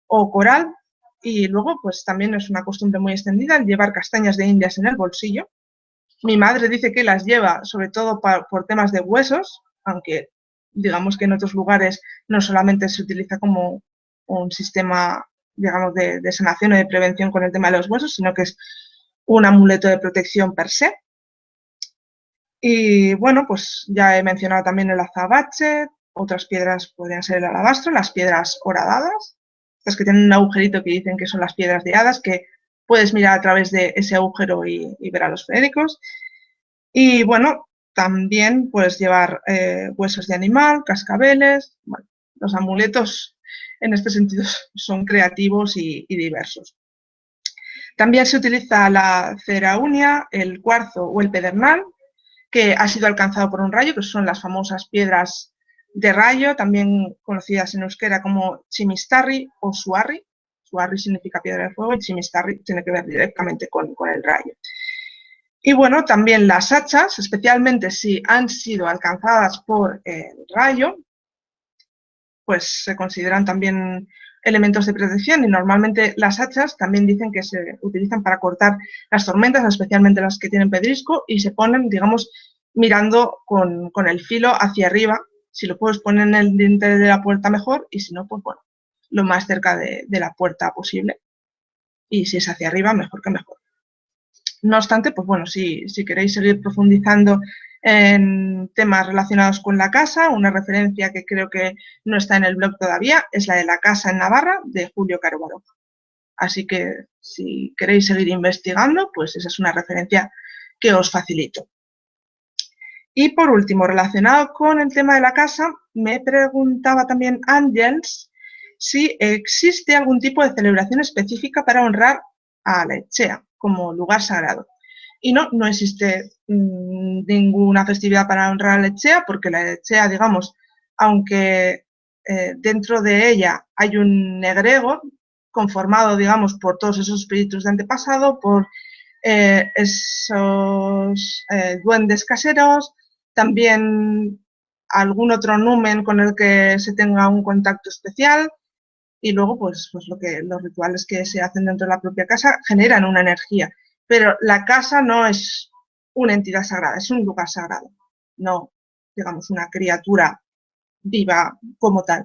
Speaker 1: o coral, y luego pues también es una costumbre muy extendida el llevar castañas de indias en el bolsillo. Mi madre dice que las lleva sobre todo por temas de huesos, aunque digamos que en otros lugares no solamente se utiliza como un sistema, digamos, de sanación o de prevención con el tema de los huesos, sino que es un amuleto de protección per se. Y bueno, pues ya he mencionado también el azabache, otras piedras podrían ser el alabastro, las piedras horadadas, estas que tienen un agujerito que dicen que son las piedras de hadas, que puedes mirar a través de ese agujero y ver a los fenéricos. Y bueno, también puedes llevar huesos de animal, cascabeles. Bueno, los amuletos en este sentido son creativos y diversos. También se utiliza la ceraunia, el cuarzo o el pedernal, que ha sido alcanzado por un rayo, que son las famosas piedras de rayo, también conocidas en euskera como chimistarri o suarri. Suarri significa piedra de fuego y chimistarri tiene que ver directamente con el rayo. Y bueno, también las hachas, especialmente si han sido alcanzadas por el rayo, pues se consideran también elementos de protección y normalmente las hachas también dicen que se utilizan para cortar las tormentas, especialmente las que tienen pedrisco, y se ponen, digamos, mirando con el filo hacia arriba. Si lo puedes poner en el dintel de la puerta mejor y si no, pues bueno, lo más cerca de la puerta posible. Y si es hacia arriba, mejor que mejor. No obstante, pues bueno, si queréis seguir profundizando en temas relacionados con la casa, una referencia que creo que no está en el blog todavía es la de La casa en Navarra, de Julio Caro Baroja. Así que si queréis seguir investigando, pues esa es una referencia que os facilito. Y por último, relacionado con el tema de la casa, me preguntaba también Ángels si existe algún tipo de celebración específica para honrar a la Etxea como lugar sagrado. Y no existe ninguna festividad para honrar a la Etxea, porque la Etxea, digamos, aunque dentro de ella hay un egregor conformado, digamos, por todos esos espíritus de antepasado, por esos duendes caseros, también algún otro numen con el que se tenga un contacto especial y luego pues los rituales que se hacen dentro de la propia casa generan una energía. Pero la casa no es una entidad sagrada, es un lugar sagrado, no, digamos, una criatura viva como tal.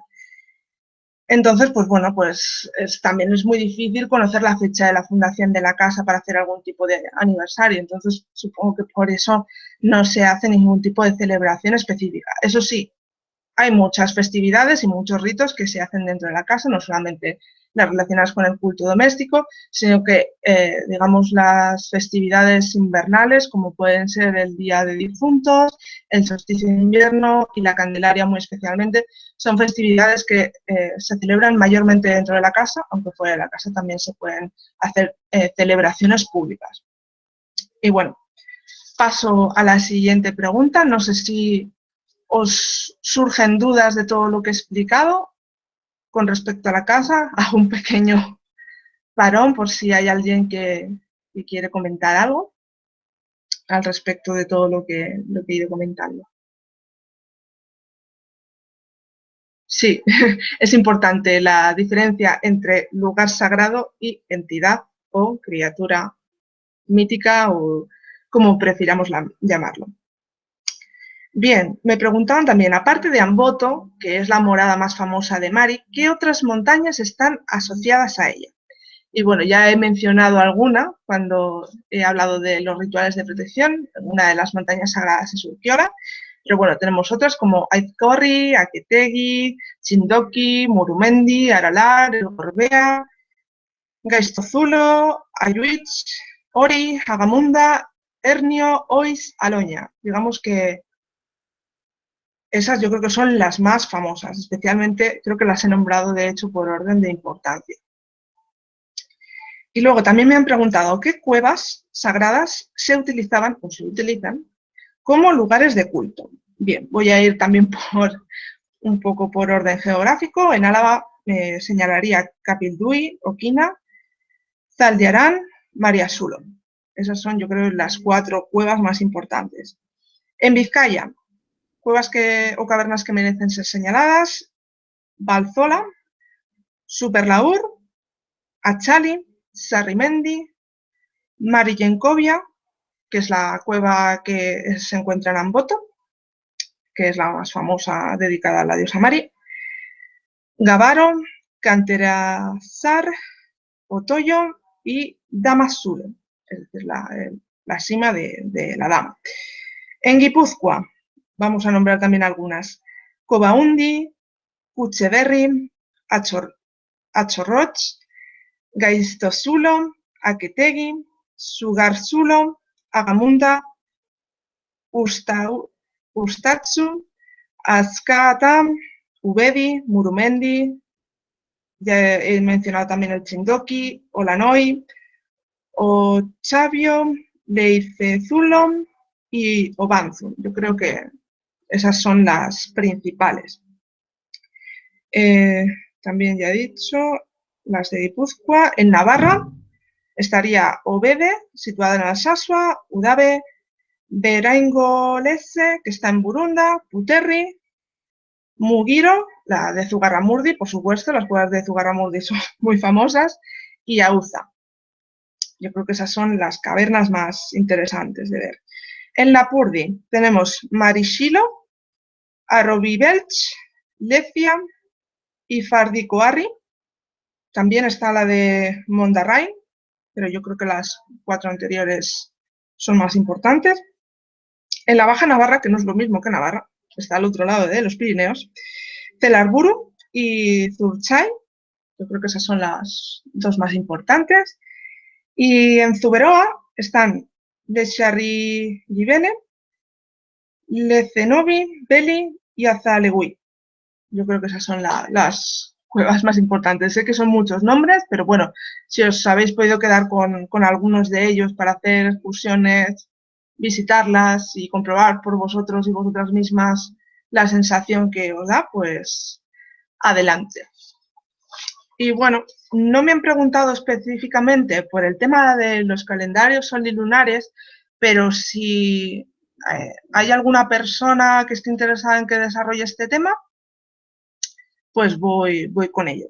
Speaker 1: Entonces, pues bueno, pues también es muy difícil conocer la fecha de la fundación de la casa para hacer algún tipo de aniversario. Entonces, supongo que por eso no se hace ningún tipo de celebración específica. Eso sí, hay muchas festividades y muchos ritos que se hacen dentro de la casa, no solamente las relacionadas con el culto doméstico, sino que, digamos, las festividades invernales, como pueden ser el Día de Difuntos, el solsticio de invierno y la Candelaria muy especialmente, son festividades que se celebran mayormente dentro de la casa, aunque fuera de la casa también se pueden hacer celebraciones públicas. Y bueno, paso a la siguiente pregunta. No sé si os surgen dudas de todo lo que he explicado con respecto a la casa. Hago un pequeño parón por si hay alguien que quiere comentar algo al respecto de todo lo que he ido comentando. Sí, es importante la diferencia entre lugar sagrado y entidad o criatura mítica o como prefiramos llamarlo. Bien, me preguntaban también, aparte de Amboto, que es la morada más famosa de Mari, ¿qué otras montañas están asociadas a ella? Y bueno, ya he mencionado alguna cuando he hablado de los rituales de protección. Una de las montañas sagradas es Urkiola, pero bueno, tenemos otras como Aizkorri, Aketegi, Chindoki, Murumendi, Aralar, El Gorbea, Gaistozulo, Ayuich, Ori, Agamunda, Hernio, Ois, Aloña. Digamos que esas yo creo que son las más famosas, especialmente creo que las he nombrado de hecho por orden de importancia. Y luego también me han preguntado qué cuevas sagradas se utilizaban o se utilizan como lugares de culto. Bien, voy a ir también un poco por orden geográfico. En Álava señalaría Capildui, Oquina, Zaldiarán, Mariasulo. Esas son, yo creo, las 4 cuevas más importantes. En Vizcaya, cuevas o cavernas que merecen ser señaladas: Balzola, Superlaur, Achali, Sarrimendi, Marillenkovia, que es la cueva que se encuentra en Amboto, que es la más famosa dedicada a la diosa Mari, Gavaro, Canterazar, Otoyo y Damazulo, es decir, la cima de la dama. En Guipúzcoa, vamos a nombrar también algunas: Covaundi, Cucheverri, Achorroch, Gaistozulo, Aketegi, Sugarzulo, Agamunda, Urstatsu, Azcata, Ubedi, Murumendi, ya he mencionado también el Chindoki, Olanoi, Ochavio, Leicezulo y Obanzu. Yo creo que esas son las principales. También ya he dicho las de Guipúzcoa. En Navarra estaría Obede, situada en Alsasua, Udave, Beraingolese, que está en Burunda, Puterri, Mugiro, la de Zugarramurdi, por supuesto, las cuevas de Zugarramurdi son muy famosas, y Auza. Yo creo que esas son las cavernas más interesantes de ver. En Lapurdi tenemos Marishilo, Arrobibelch, Lecia y Fardicoarri. También está la de Mondarrain, pero yo creo que las 4 anteriores son más importantes. En la Baja Navarra, que no es lo mismo que Navarra, está al otro lado de los Pirineos, Celarburu y Zurchay. Yo creo que esas son las 2 más importantes. Y en Zuberoa están Lecharri-Gibene, Lecenovi, Beli y Azalegui. Yo creo que esas son las cuevas más importantes. Sé que son muchos nombres, pero bueno, si os habéis podido quedar con algunos de ellos para hacer excursiones, visitarlas y comprobar por vosotros y vosotras mismas la sensación que os da, pues adelante. Y bueno, no me han preguntado específicamente por el tema de los calendarios solilunares, pero si hay alguna persona que esté interesada en que desarrolle este tema, pues voy con ello.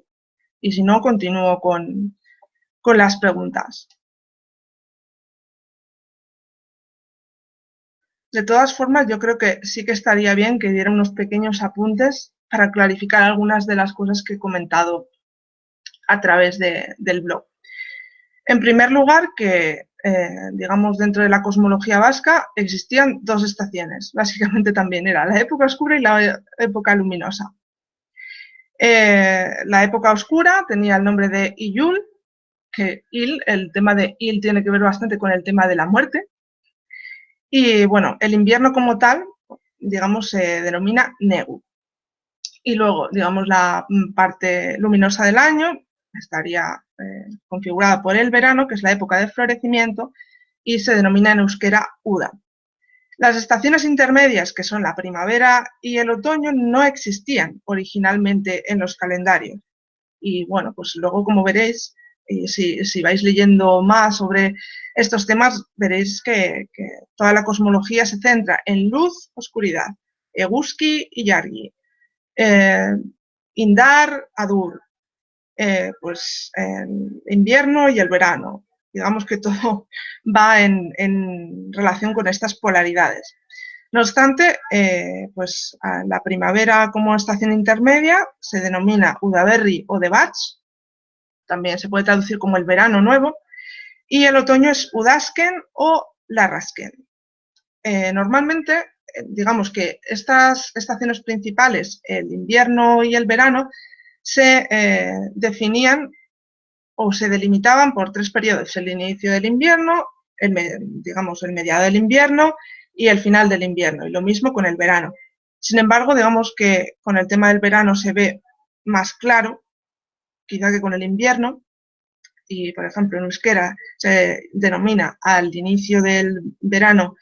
Speaker 1: Y si no, continúo con las preguntas. De todas formas, yo creo que sí que estaría bien que diera unos pequeños apuntes para clarificar algunas de las cosas que he comentado a través del blog. En primer lugar, que, digamos, dentro de la cosmología vasca existían dos estaciones. Básicamente también era la época oscura y la época luminosa. La época oscura tenía el nombre de Iyul, que el tema de Il tiene que ver bastante con el tema de la muerte. Y bueno, el invierno como tal, digamos, se denomina Negu. Y luego, digamos, la parte luminosa del año estaría configurada por el verano, que es la época de florecimiento, y se denomina en euskera Uda. Las estaciones intermedias, que son la primavera y el otoño, no existían originalmente en los calendarios. Y bueno, pues luego, como veréis, si vais leyendo más sobre estos temas, veréis que toda la cosmología se centra en luz, oscuridad, Eguski y Yargi, Indar, Adur, pues el invierno y el verano. Digamos que todo va en relación con estas polaridades. No obstante, pues la primavera como estación intermedia se denomina Udaberri o Debats, también se puede traducir como el verano nuevo, y el otoño es Udasken o Larrasken. Normalmente, digamos que estas estaciones principales, el invierno y el verano, se definían o se delimitaban por tres periodos: el inicio del invierno, digamos el mediado del invierno y el final del invierno, y lo mismo con el verano. Sin embargo, digamos que con el tema del verano se ve más claro, quizá que con el invierno, y por ejemplo en euskera se denomina al inicio del verano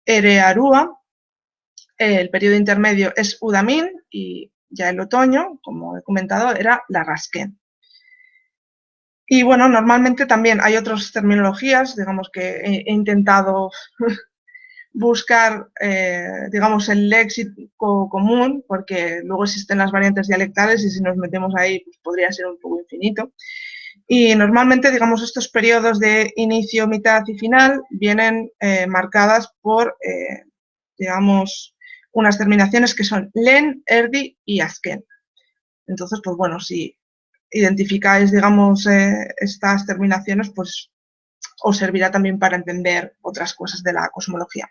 Speaker 1: Ere Arua, el periodo intermedio es Udamin y ya el otoño, como he comentado, era Larrasken. Y bueno, normalmente también hay otras terminologías, digamos que he intentado buscar, digamos, el léxico común, porque luego existen las variantes dialectales y si nos metemos ahí pues podría ser un poco infinito. Y normalmente, digamos, estos periodos de inicio, mitad y final vienen marcadas por, digamos, unas terminaciones que son len, erdi y azken. Entonces, pues bueno, si identificáis, digamos, estas terminaciones, pues os servirá también para entender otras cosas de la cosmología.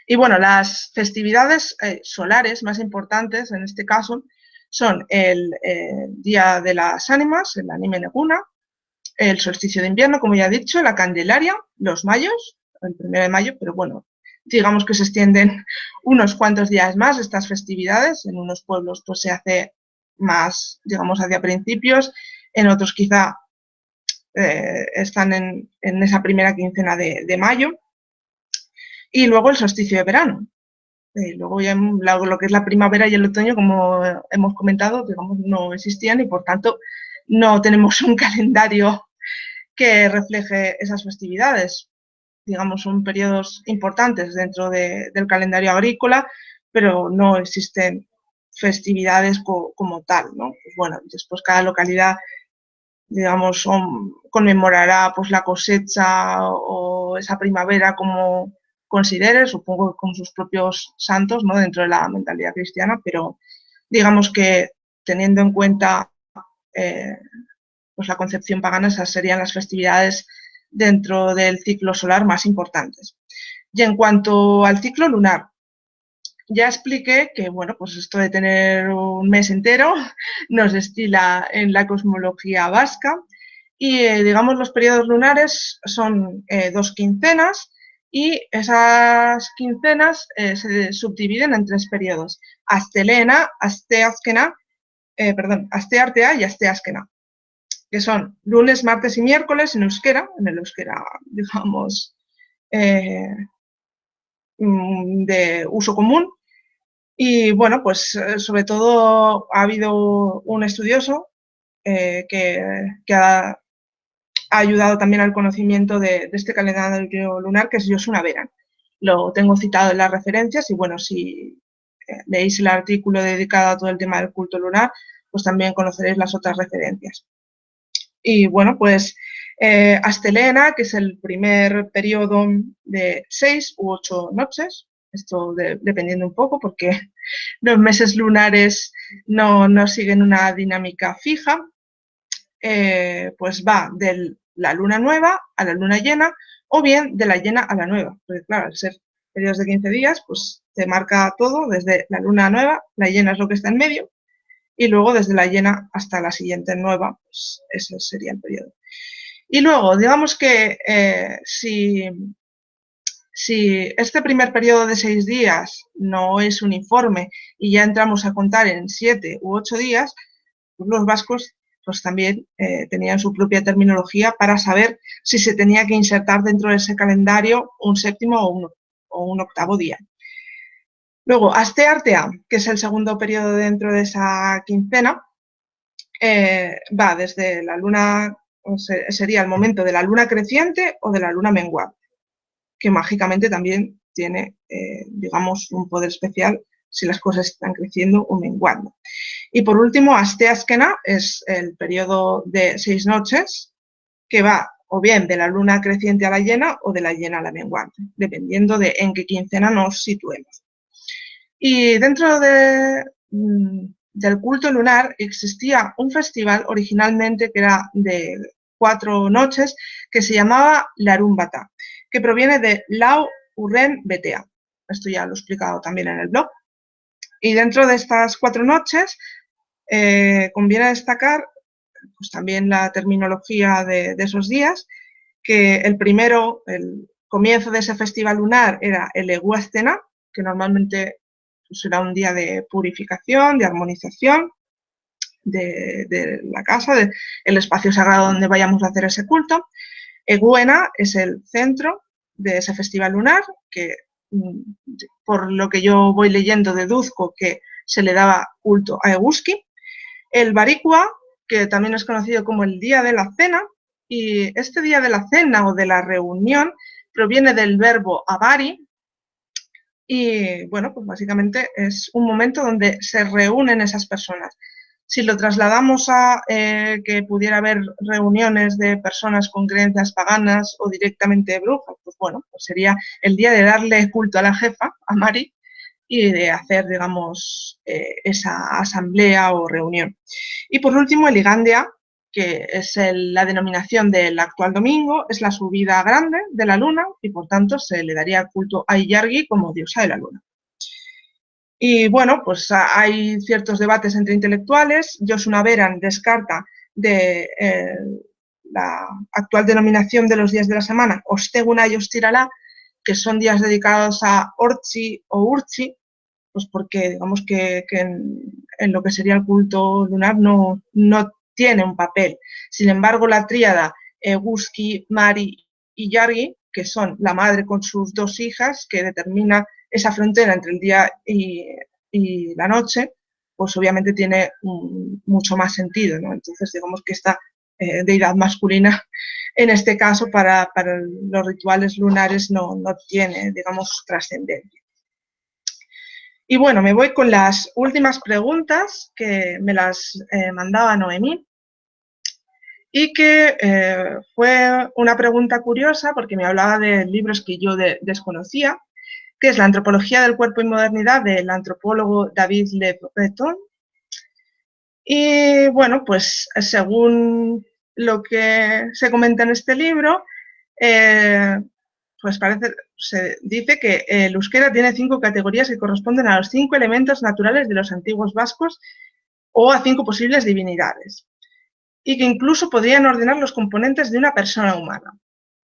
Speaker 1: Y bueno, las festividades solares más importantes en este caso son el Día de las Ánimas, el Anime Neguna, el solsticio de invierno, como ya he dicho, la Candelaria, los mayos, el 1 de mayo, pero bueno, digamos que se extienden unos cuantos días más estas festividades. En unos pueblos pues se hace más, digamos, hacia principios, en otros quizá están en esa primera quincena de mayo. Y luego el solsticio de verano. Luego ya lo que es la primavera y el otoño, como hemos comentado, digamos, no existían y por tanto no tenemos un calendario que refleje esas festividades. Digamos, son periodos importantes dentro del calendario agrícola, pero no existen festividades como tal, ¿no? Pues bueno, después cada localidad, digamos, conmemorará pues la cosecha o esa primavera como considere, supongo con sus propios santos, ¿no? Dentro de la mentalidad cristiana, pero digamos que teniendo en cuenta pues la concepción pagana, esas serían las festividades dentro del ciclo solar más importantes. Y en cuanto al ciclo lunar, ya expliqué que, bueno, pues esto de tener un mes entero nos estila en la cosmología vasca y, digamos, los periodos lunares son 2 quincenas y esas quincenas se subdividen en 3 periodos: Astelena, Asteazkena, Asteartea y Asteazkena, que son lunes, martes y miércoles en euskera, digamos, de uso común. Y bueno, pues sobre todo ha habido un estudioso que ha ayudado también al conocimiento de este calendario lunar, que es Josuna Beran. Lo tengo citado en las referencias y bueno, si leéis el artículo dedicado a todo el tema del culto lunar, pues también conoceréis las otras referencias. Y bueno, pues Astelena, que es el primer periodo de 6 u 8 noches, esto dependiendo un poco porque los meses lunares no siguen una dinámica fija. pues va de la luna nueva a la luna llena, o bien de la llena a la nueva, porque claro, al ser periodos de 15 días, pues te marca todo desde la luna nueva, la llena es lo que está en medio, y luego desde la llena hasta la siguiente nueva, pues ese sería el periodo. Y luego, digamos que si este primer periodo de 6 días no es uniforme y ya entramos a contar en 7 u 8 días, pues los vascos pues también tenían su propia terminología para saber si se tenía que insertar dentro de ese calendario un séptimo o un octavo día. Luego, Asteartea, que es el segundo periodo dentro de esa quincena, va desde la luna, sería el momento de la luna creciente o de la luna menguante, que mágicamente también tiene, digamos, un poder especial si las cosas están creciendo o menguando. Y por último, Asteazkena es el periodo de 6 noches, que va o bien de la luna creciente a la llena o de la llena a la menguante, dependiendo de en qué quincena nos situemos. Y dentro del culto lunar existía un festival originalmente que era de 4 noches, que se llamaba Larumbata, que proviene de Lau Urren Betea. Esto ya lo he explicado también en el blog. Y dentro de estas 4 noches conviene destacar pues, también la terminología de esos días, que el primero, el comienzo de ese festival lunar era el Eguaztena, que normalmente pues, era un día de purificación, de armonización de la casa, del espacio sagrado donde vayamos a hacer ese culto. Eguena es el centro de ese festival lunar, que por lo que yo voy leyendo deduzco que se le daba culto a Eguski. El Baricua, que también es conocido como el día de la cena, y este día de la cena o de la reunión proviene del verbo abari, y bueno, pues básicamente es un momento donde se reúnen esas personas. Si lo trasladamos a que pudiera haber reuniones de personas con creencias paganas o directamente brujas, pues bueno, pues sería el día de darle culto a la jefa, a Mari, y de hacer, digamos, esa asamblea o reunión. Y por último, el Igandia, que es la denominación del actual domingo, es la subida grande de la luna y por tanto se le daría culto a Iyargi como diosa de la luna. Y bueno, pues hay ciertos debates entre intelectuales. Josuna Beran descarta de la actual denominación de los días de la semana, Osteguna y Ostiralá, que son días dedicados a Ortzi o Urtzi, pues porque digamos que en lo que sería el culto lunar no tiene un papel. Sin embargo, la tríada Eguski, Mari y Yargi, que son la madre con sus 2 hijas, que determina esa frontera entre el día y la noche, pues obviamente tiene mucho más sentido, ¿no? Entonces, digamos que esta deidad masculina, en este caso, para los rituales lunares no tiene, digamos, trascendencia. Y bueno, me voy con las últimas preguntas que me las mandaba Noemí y que fue una pregunta curiosa porque me hablaba de libros que yo desconocía, que es La antropología del cuerpo y modernidad del antropólogo David Le Breton. Y bueno, pues según lo que se comenta en este libro, pues se dice que el euskera tiene 5 categorías que corresponden a los 5 elementos naturales de los antiguos vascos o a 5 posibles divinidades, y que incluso podrían ordenar los componentes de una persona humana.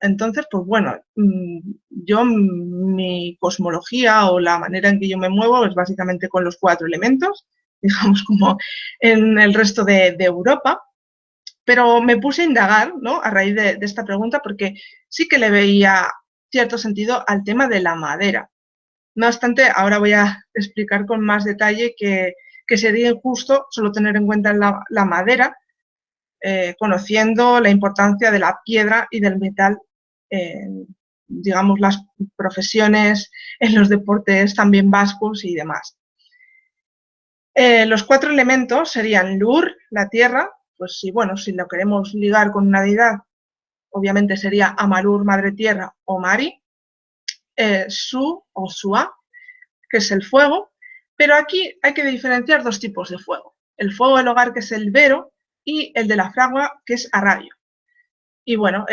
Speaker 1: Entonces, pues bueno, mi cosmología o la manera en que yo me muevo es básicamente con los 4 elementos, digamos como en el resto de Europa, pero me puse a indagar, ¿no?, a raíz de esta pregunta, porque sí que le veía cierto sentido al tema de la madera. No obstante, ahora voy a explicar con más detalle que sería injusto solo tener en cuenta la madera, conociendo la importancia de la piedra y del metal en, digamos, las profesiones, en los deportes también vascos y demás. Los 4 elementos serían Lur, la tierra, pues si lo queremos ligar con una deidad, obviamente sería Amarur, madre tierra, o Mari, Su o Sua, que es el fuego, pero aquí hay que diferenciar 2 tipos de fuego. El fuego del hogar, que es el vero, y el de la fragua, que es Arraio. Y bueno,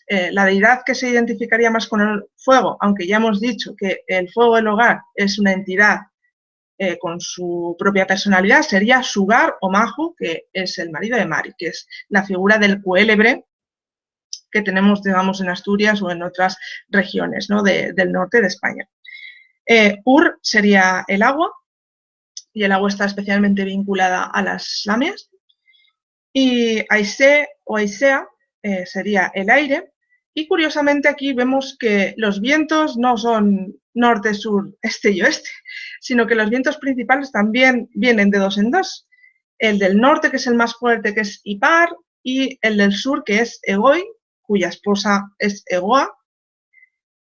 Speaker 1: la deidad que se identificaría más con el fuego, aunque ya hemos dicho que el fuego del hogar es una entidad con su propia personalidad, sería Sugar o Maju, que es el marido de Mari, que es la figura del cuélebre que tenemos, digamos, en Asturias o en otras regiones, ¿no?, del norte de España. Ur sería el agua, y el agua está especialmente vinculada a las lamias. Y Aise o Aisea sería el aire. Y curiosamente aquí vemos que los vientos no son norte, sur, este y oeste, sino que los vientos principales también vienen de dos en dos. El del norte, que es el más fuerte, que es Ipar, y el del sur, que es Egoi, cuya esposa es Egoa.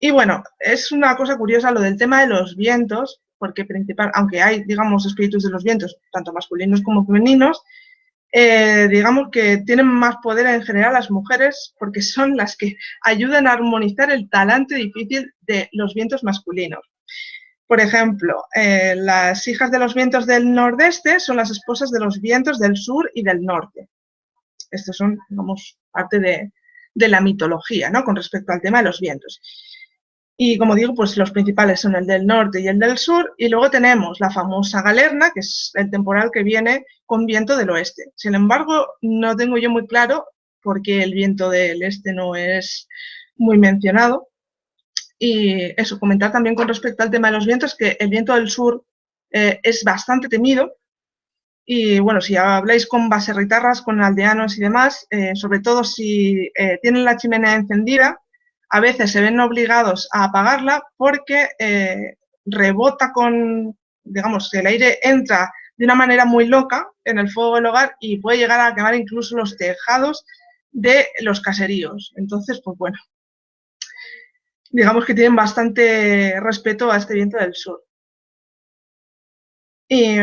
Speaker 1: Y bueno, es una cosa curiosa lo del tema de los vientos, porque aunque hay, digamos, espíritus de los vientos, tanto masculinos como femeninos, digamos que tienen más poder en general las mujeres porque son las que ayudan a armonizar el talante difícil de los vientos masculinos. Por ejemplo, las hijas de los vientos del nordeste son las esposas de los vientos del sur y del norte. Estos son, digamos, parte de la mitología, ¿no?, con respecto al tema de los vientos. Y como digo, pues los principales son el del norte y el del sur, y luego tenemos la famosa galerna, que es el temporal que viene con viento del oeste. Sin embargo, no tengo yo muy claro por qué el viento del este no es muy mencionado. Y eso, comentar también con respecto al tema de los vientos, que el viento del sur es bastante temido. Y bueno, si habláis con baserritarras, con aldeanos y demás, sobre todo si tienen la chimenea encendida, a veces se ven obligados a apagarla porque rebota digamos, el aire entra de una manera muy loca en el fuego del hogar y puede llegar a quemar incluso los tejados de los caseríos. Entonces, pues bueno, digamos que tienen bastante respeto a este viento del sur. Y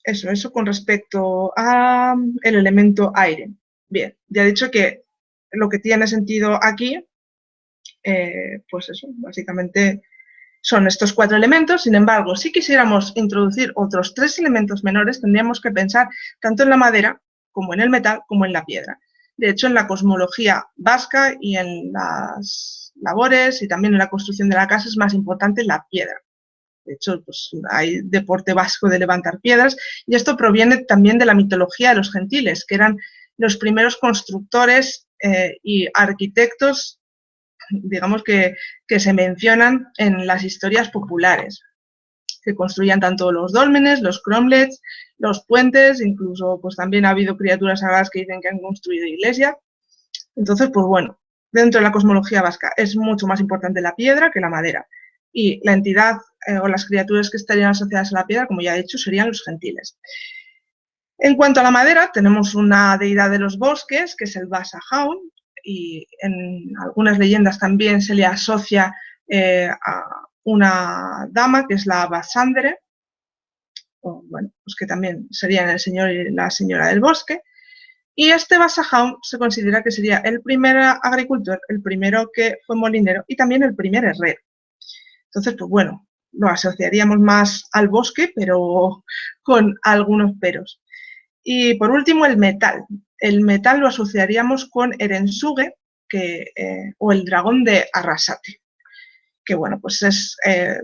Speaker 1: eso con respecto al elemento aire. Bien, ya he dicho que lo que tiene sentido aquí, pues eso, básicamente son estos 4 elementos. Sin embargo, si quisiéramos introducir otros 3 elementos menores, tendríamos que pensar tanto en la madera, como en el metal, como en la piedra. De hecho, en la cosmología vasca y en las labores y también en la construcción de la casa es más importante la piedra. De hecho, pues, hay deporte vasco de levantar piedras, y esto proviene también de la mitología de los gentiles, que eran los primeros constructores y arquitectos, digamos, que se mencionan en las historias populares, que construían tanto los dólmenes, los cromlechs, los puentes, incluso pues también ha habido criaturas sagradas que dicen que han construido iglesias. Entonces, pues bueno, dentro de la cosmología vasca es mucho más importante la piedra que la madera. Y la entidad o las criaturas que estarían asociadas a la piedra, como ya he dicho, serían los gentiles. En cuanto a la madera, tenemos una deidad de los bosques, que es el Basajaun, y en algunas leyendas también se le asocia a una dama, que es la Basandere, o bueno, pues que también serían el señor y la señora del bosque. Y este Basajaun se considera que sería el primer agricultor, el primero que fue molinero y también el primer herrero. Entonces, pues bueno, lo asociaríamos más al bosque, pero con algunos peros. Y por último, el metal. El metal lo asociaríamos con Erensuge, o el dragón de Arrasate, que bueno, pues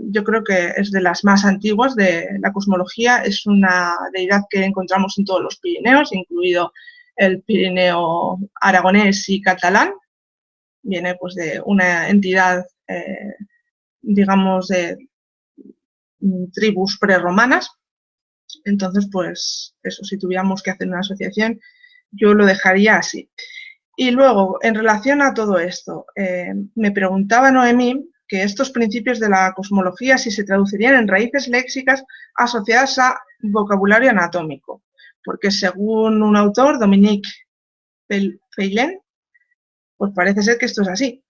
Speaker 1: yo creo que es de las más antiguas de la cosmología. Es una deidad que encontramos en todos los Pirineos, incluido el Pirineo aragonés y catalán. Viene pues de una entidad, digamos, de tribus prerromanas. Entonces, pues eso, si tuviéramos que hacer una asociación, yo lo dejaría así. Y luego, en relación a todo esto, me preguntaba Noemí que estos principios de la cosmología si se traducirían en raíces léxicas asociadas a vocabulario anatómico, porque según un autor, Dominique Feilén, pues parece ser que esto es así.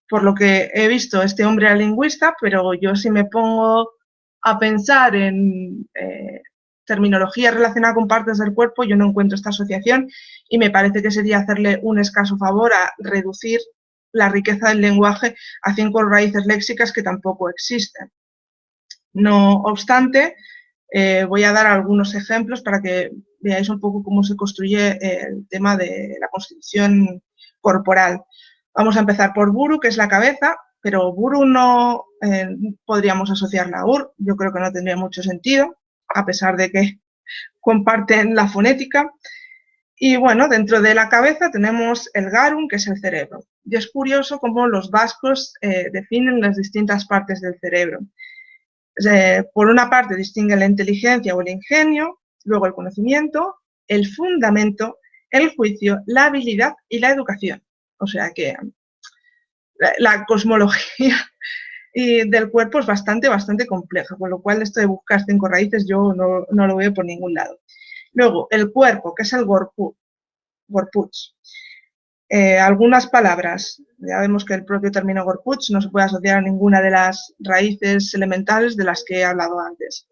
Speaker 1: Por lo que he visto, este hombre era lingüista, pero yo si me pongo a pensar en terminología relacionada con partes del cuerpo, yo no encuentro esta asociación y me parece que sería hacerle un escaso favor a reducir la riqueza del lenguaje a 5 raíces léxicas que tampoco existen. No obstante, Voy a dar algunos ejemplos para que veáis un poco cómo se construye el tema de la constitución corporal. Vamos a empezar por Buru, que es la cabeza, pero Buru no podríamos asociarla a Ur. Yo creo que no tendría mucho sentido, a pesar de que comparten la fonética. Y bueno, dentro de la cabeza tenemos el garum, que es el cerebro. Y es curioso cómo los vascos definen las distintas partes del cerebro. Por una parte distinguen la inteligencia o el ingenio, luego el conocimiento, el fundamento, el juicio, la habilidad y la educación. O sea que la cosmología del cuerpo es bastante compleja, con lo cual esto de buscar 5 raíces yo no lo veo por ningún lado. Luego, el cuerpo, que es el Gorputz. Algunas palabras, ya vemos que el propio término Gorputz no se puede asociar a ninguna de las raíces elementales de las que he hablado antes.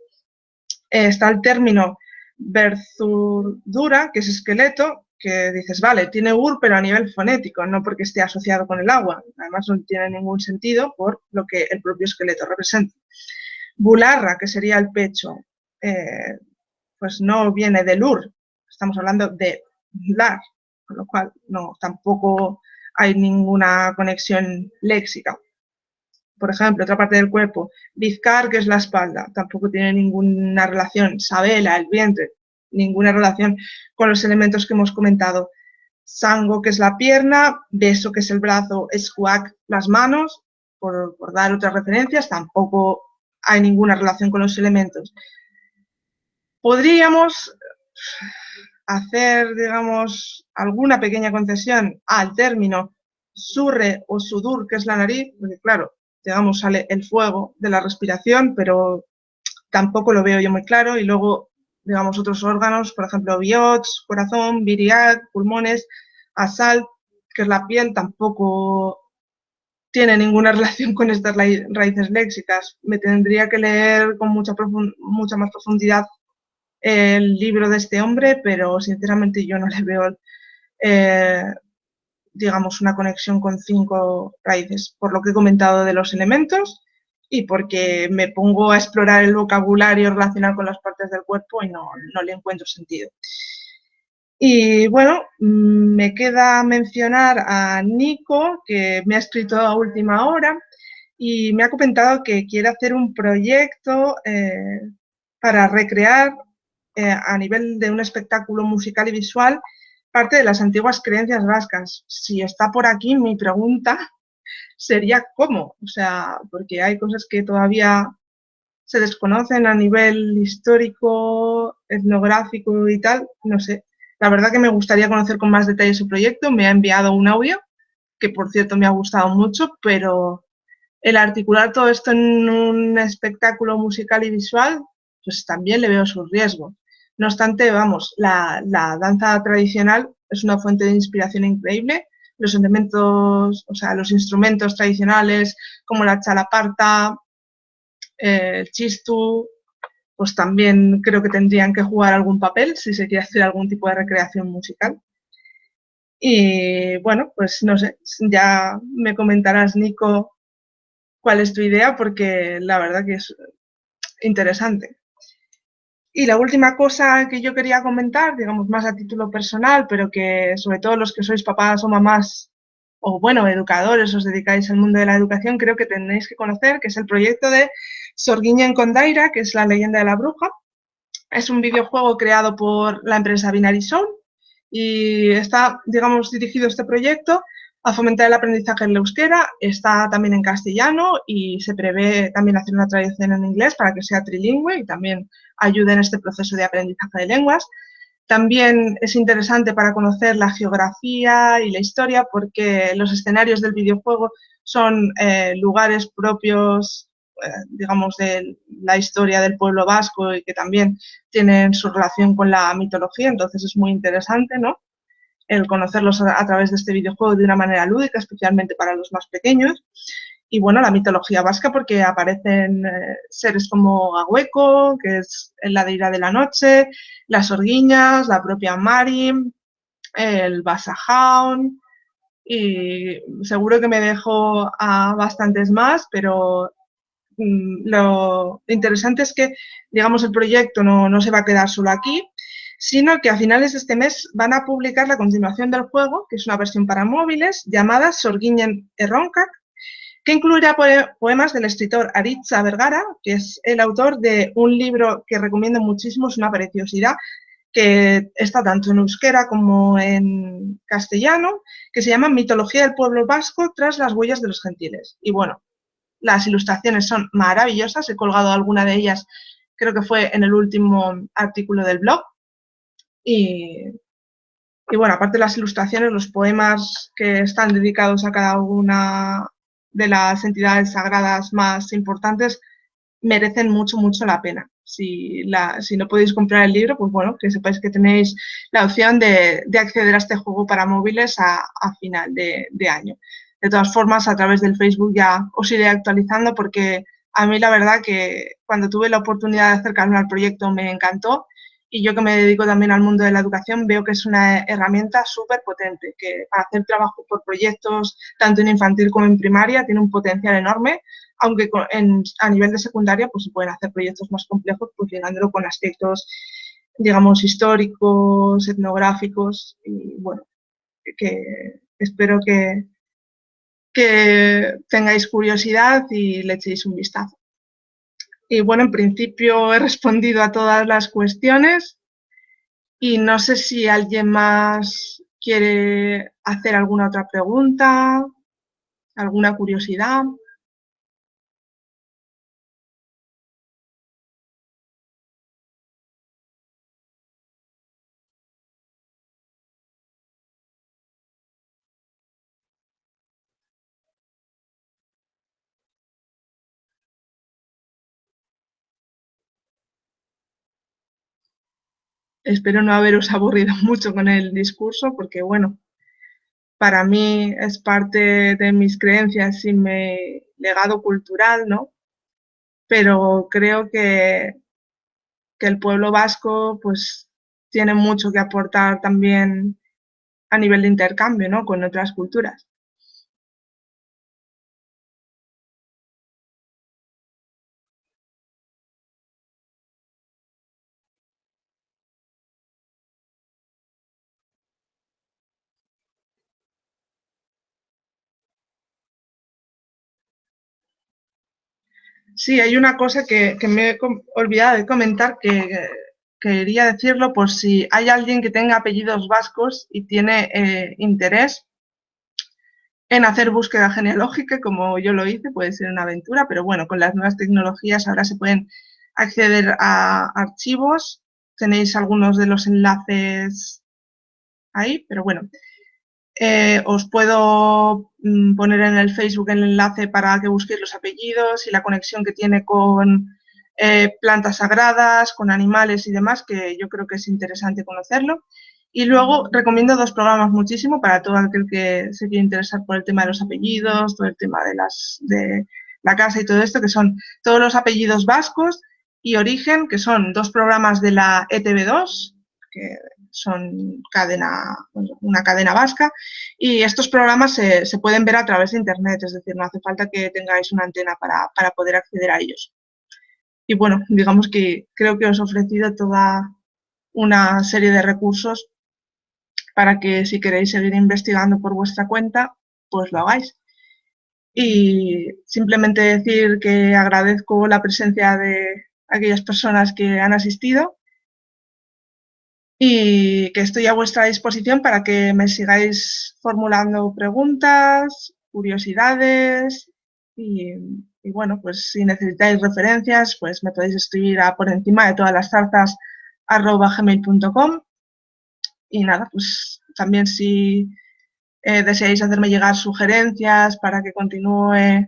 Speaker 1: Está el término Berzurdura, que es esqueleto, que dices, vale, tiene ur, pero a nivel fonético, no porque esté asociado con el agua. Además, no tiene ningún sentido por lo que el propio esqueleto representa. Bularra, que sería el pecho, pues no viene del ur, estamos hablando de lar, con lo cual no, tampoco hay ninguna conexión léxica. Por ejemplo, otra parte del cuerpo, bizcar, que es la espalda, tampoco tiene ninguna relación. Sabela, el vientre, ninguna relación con los elementos que hemos comentado. Sango, que es la pierna, beso, que es el brazo, escuac, las manos, por dar otras referencias, tampoco hay ninguna relación con los elementos. Podríamos hacer, digamos, alguna pequeña concesión al término surre o sudur, que es la nariz, porque claro, digamos, sale el fuego de la respiración, pero tampoco lo veo yo muy claro. Y luego, digamos, otros órganos, por ejemplo, biots, corazón, viriat, pulmones, asal, que es la piel, tampoco tiene ninguna relación con estas raíces léxicas. Me tendría que leer con mucha más profundidad el libro de este hombre, pero sinceramente yo no le veo, digamos, una conexión con 5 raíces, por lo que he comentado de los elementos y porque me pongo a explorar el vocabulario relacionado con las partes del cuerpo y no le encuentro sentido. Y bueno, me queda mencionar a Nico, que me ha escrito a última hora y me ha comentado que quiere hacer un proyecto para recrear a nivel de un espectáculo musical y visual parte de las antiguas creencias vascas. Si está por aquí, mi pregunta sería ¿cómo? O sea, porque hay cosas que todavía se desconocen a nivel histórico, etnográfico y tal, no sé. La verdad que me gustaría conocer con más detalle su proyecto. Me ha enviado un audio, que por cierto me ha gustado mucho, pero el articular todo esto en un espectáculo musical y visual, pues también le veo sus riesgos. No obstante, vamos, la danza tradicional es una fuente de inspiración increíble. Los elementos, o sea, los instrumentos tradicionales como la chalaparta, el chistu, pues también creo que tendrían que jugar algún papel si se quiere hacer algún tipo de recreación musical. Y bueno, pues no sé, ya me comentarás, Nico, cuál es tu idea, porque la verdad que es interesante. Y la última cosa que yo quería comentar, digamos más a título personal, pero que sobre todo los que sois papás o mamás, o bueno, educadores, os dedicáis al mundo de la educación, creo que tenéis que conocer, que es el proyecto de Sorguiñen con Daira, que es la leyenda de la bruja. Es un videojuego creado por la empresa Binary Soul y está, digamos, dirigido este proyecto a fomentar el aprendizaje en euskera. Está también en castellano y se prevé también hacer una traducción en inglés para que sea trilingüe y también ayude en este proceso de aprendizaje de lenguas. También es interesante para conocer la geografía y la historia porque los escenarios del videojuego son lugares propios, digamos, de la historia del pueblo vasco y que también tienen su relación con la mitología, entonces es muy interesante, ¿no?, el conocerlos a través de este videojuego de una manera lúdica, especialmente para los más pequeños. Y bueno, la mitología vasca porque aparecen seres como Ahueco, que es la deidad de la noche, las Orguiñas, la propia Mari, el Basajaun, y seguro que me dejo a bastantes más, pero lo interesante es que, digamos, el proyecto no se va a quedar solo aquí, sino que a finales de este mes van a publicar la continuación del juego, que es una versión para móviles, llamada Sorginen Erronkak, que incluirá poemas del escritor Aritza Vergara, que es el autor de un libro que recomiendo muchísimo, es una preciosidad, que está tanto en euskera como en castellano, que se llama Mitología del pueblo vasco tras las huellas de los gentiles. Y bueno, las ilustraciones son maravillosas, he colgado alguna de ellas, creo que fue en el último artículo del blog. Y, y bueno, aparte de las ilustraciones, los poemas que están dedicados a cada una de las entidades sagradas más importantes merecen mucho, mucho la pena. Si no podéis comprar el libro, pues bueno, que sepáis que tenéis la opción de acceder a este juego para móviles a final de año. De todas formas, a través del Facebook ya os iré actualizando porque a mí la verdad que cuando tuve la oportunidad de acercarme al proyecto me encantó y yo que me dedico también al mundo de la educación veo que es una herramienta súper potente, que para hacer trabajo por proyectos, tanto en infantil como en primaria, tiene un potencial enorme, aunque a nivel de secundaria pues se pueden hacer proyectos más complejos, pues llegándolo con aspectos, digamos, históricos, etnográficos, y bueno, que espero que tengáis curiosidad y le echéis un vistazo. Y bueno, en principio he respondido a todas las cuestiones y no sé si alguien más quiere hacer alguna otra pregunta, alguna curiosidad. Espero no haberos aburrido mucho con el discurso porque, bueno, para mí es parte de mis creencias y mi legado cultural, ¿no? Pero creo que el pueblo vasco, pues, tiene mucho que aportar también a nivel de intercambio, ¿no? Con otras culturas. Sí, hay una cosa que me he olvidado de comentar que quería decirlo por si hay alguien que tenga apellidos vascos y tiene interés en hacer búsqueda genealógica, como yo lo hice, puede ser una aventura, pero bueno, con las nuevas tecnologías ahora se pueden acceder a archivos, tenéis algunos de los enlaces ahí, pero bueno, os puedo poner en el Facebook el enlace para que busquéis los apellidos y la conexión que tiene con plantas sagradas, con animales y demás, que yo creo que es interesante conocerlo. Y luego recomiendo dos programas muchísimo para todo aquel que se quiera interesar por el tema de los apellidos, todo el tema de la casa y todo esto, que son todos los apellidos vascos y Origen, que son dos programas de la ETV2, que son una cadena vasca, y estos programas se pueden ver a través de Internet, es decir, no hace falta que tengáis una antena para poder acceder a ellos. Y bueno, digamos que creo que os he ofrecido toda una serie de recursos para que si queréis seguir investigando por vuestra cuenta, pues lo hagáis. Y simplemente decir que agradezco la presencia de aquellas personas que han asistido y que estoy a vuestra disposición para que me sigáis formulando preguntas, curiosidades y, y bueno, pues si necesitáis referencias, pues me podéis escribir a por encima de todas las zarzas @gmail.com y nada, pues también si deseáis hacerme llegar sugerencias para que continúe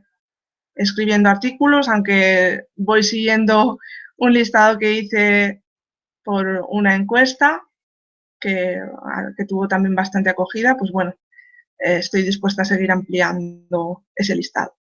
Speaker 1: escribiendo artículos, aunque voy siguiendo un listado que hice por una encuesta que tuvo también bastante acogida, pues bueno, estoy dispuesta a seguir ampliando ese listado.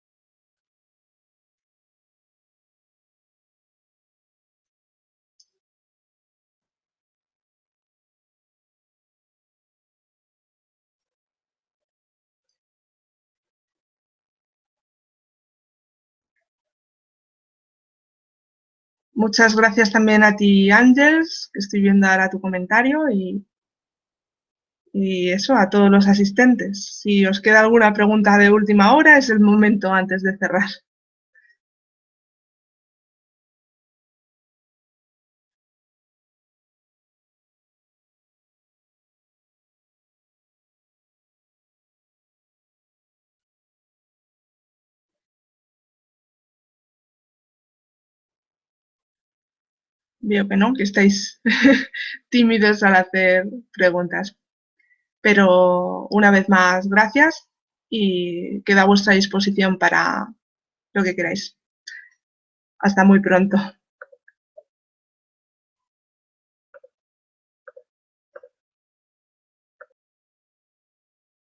Speaker 1: Muchas gracias también a ti, Ángels, que estoy viendo ahora tu comentario y eso, a todos los asistentes. Si os queda alguna pregunta de última hora, es el momento antes de cerrar. Veo que no, que estáis tímidos al hacer preguntas. Pero una vez más, gracias y queda a vuestra disposición para lo que queráis. Hasta muy pronto.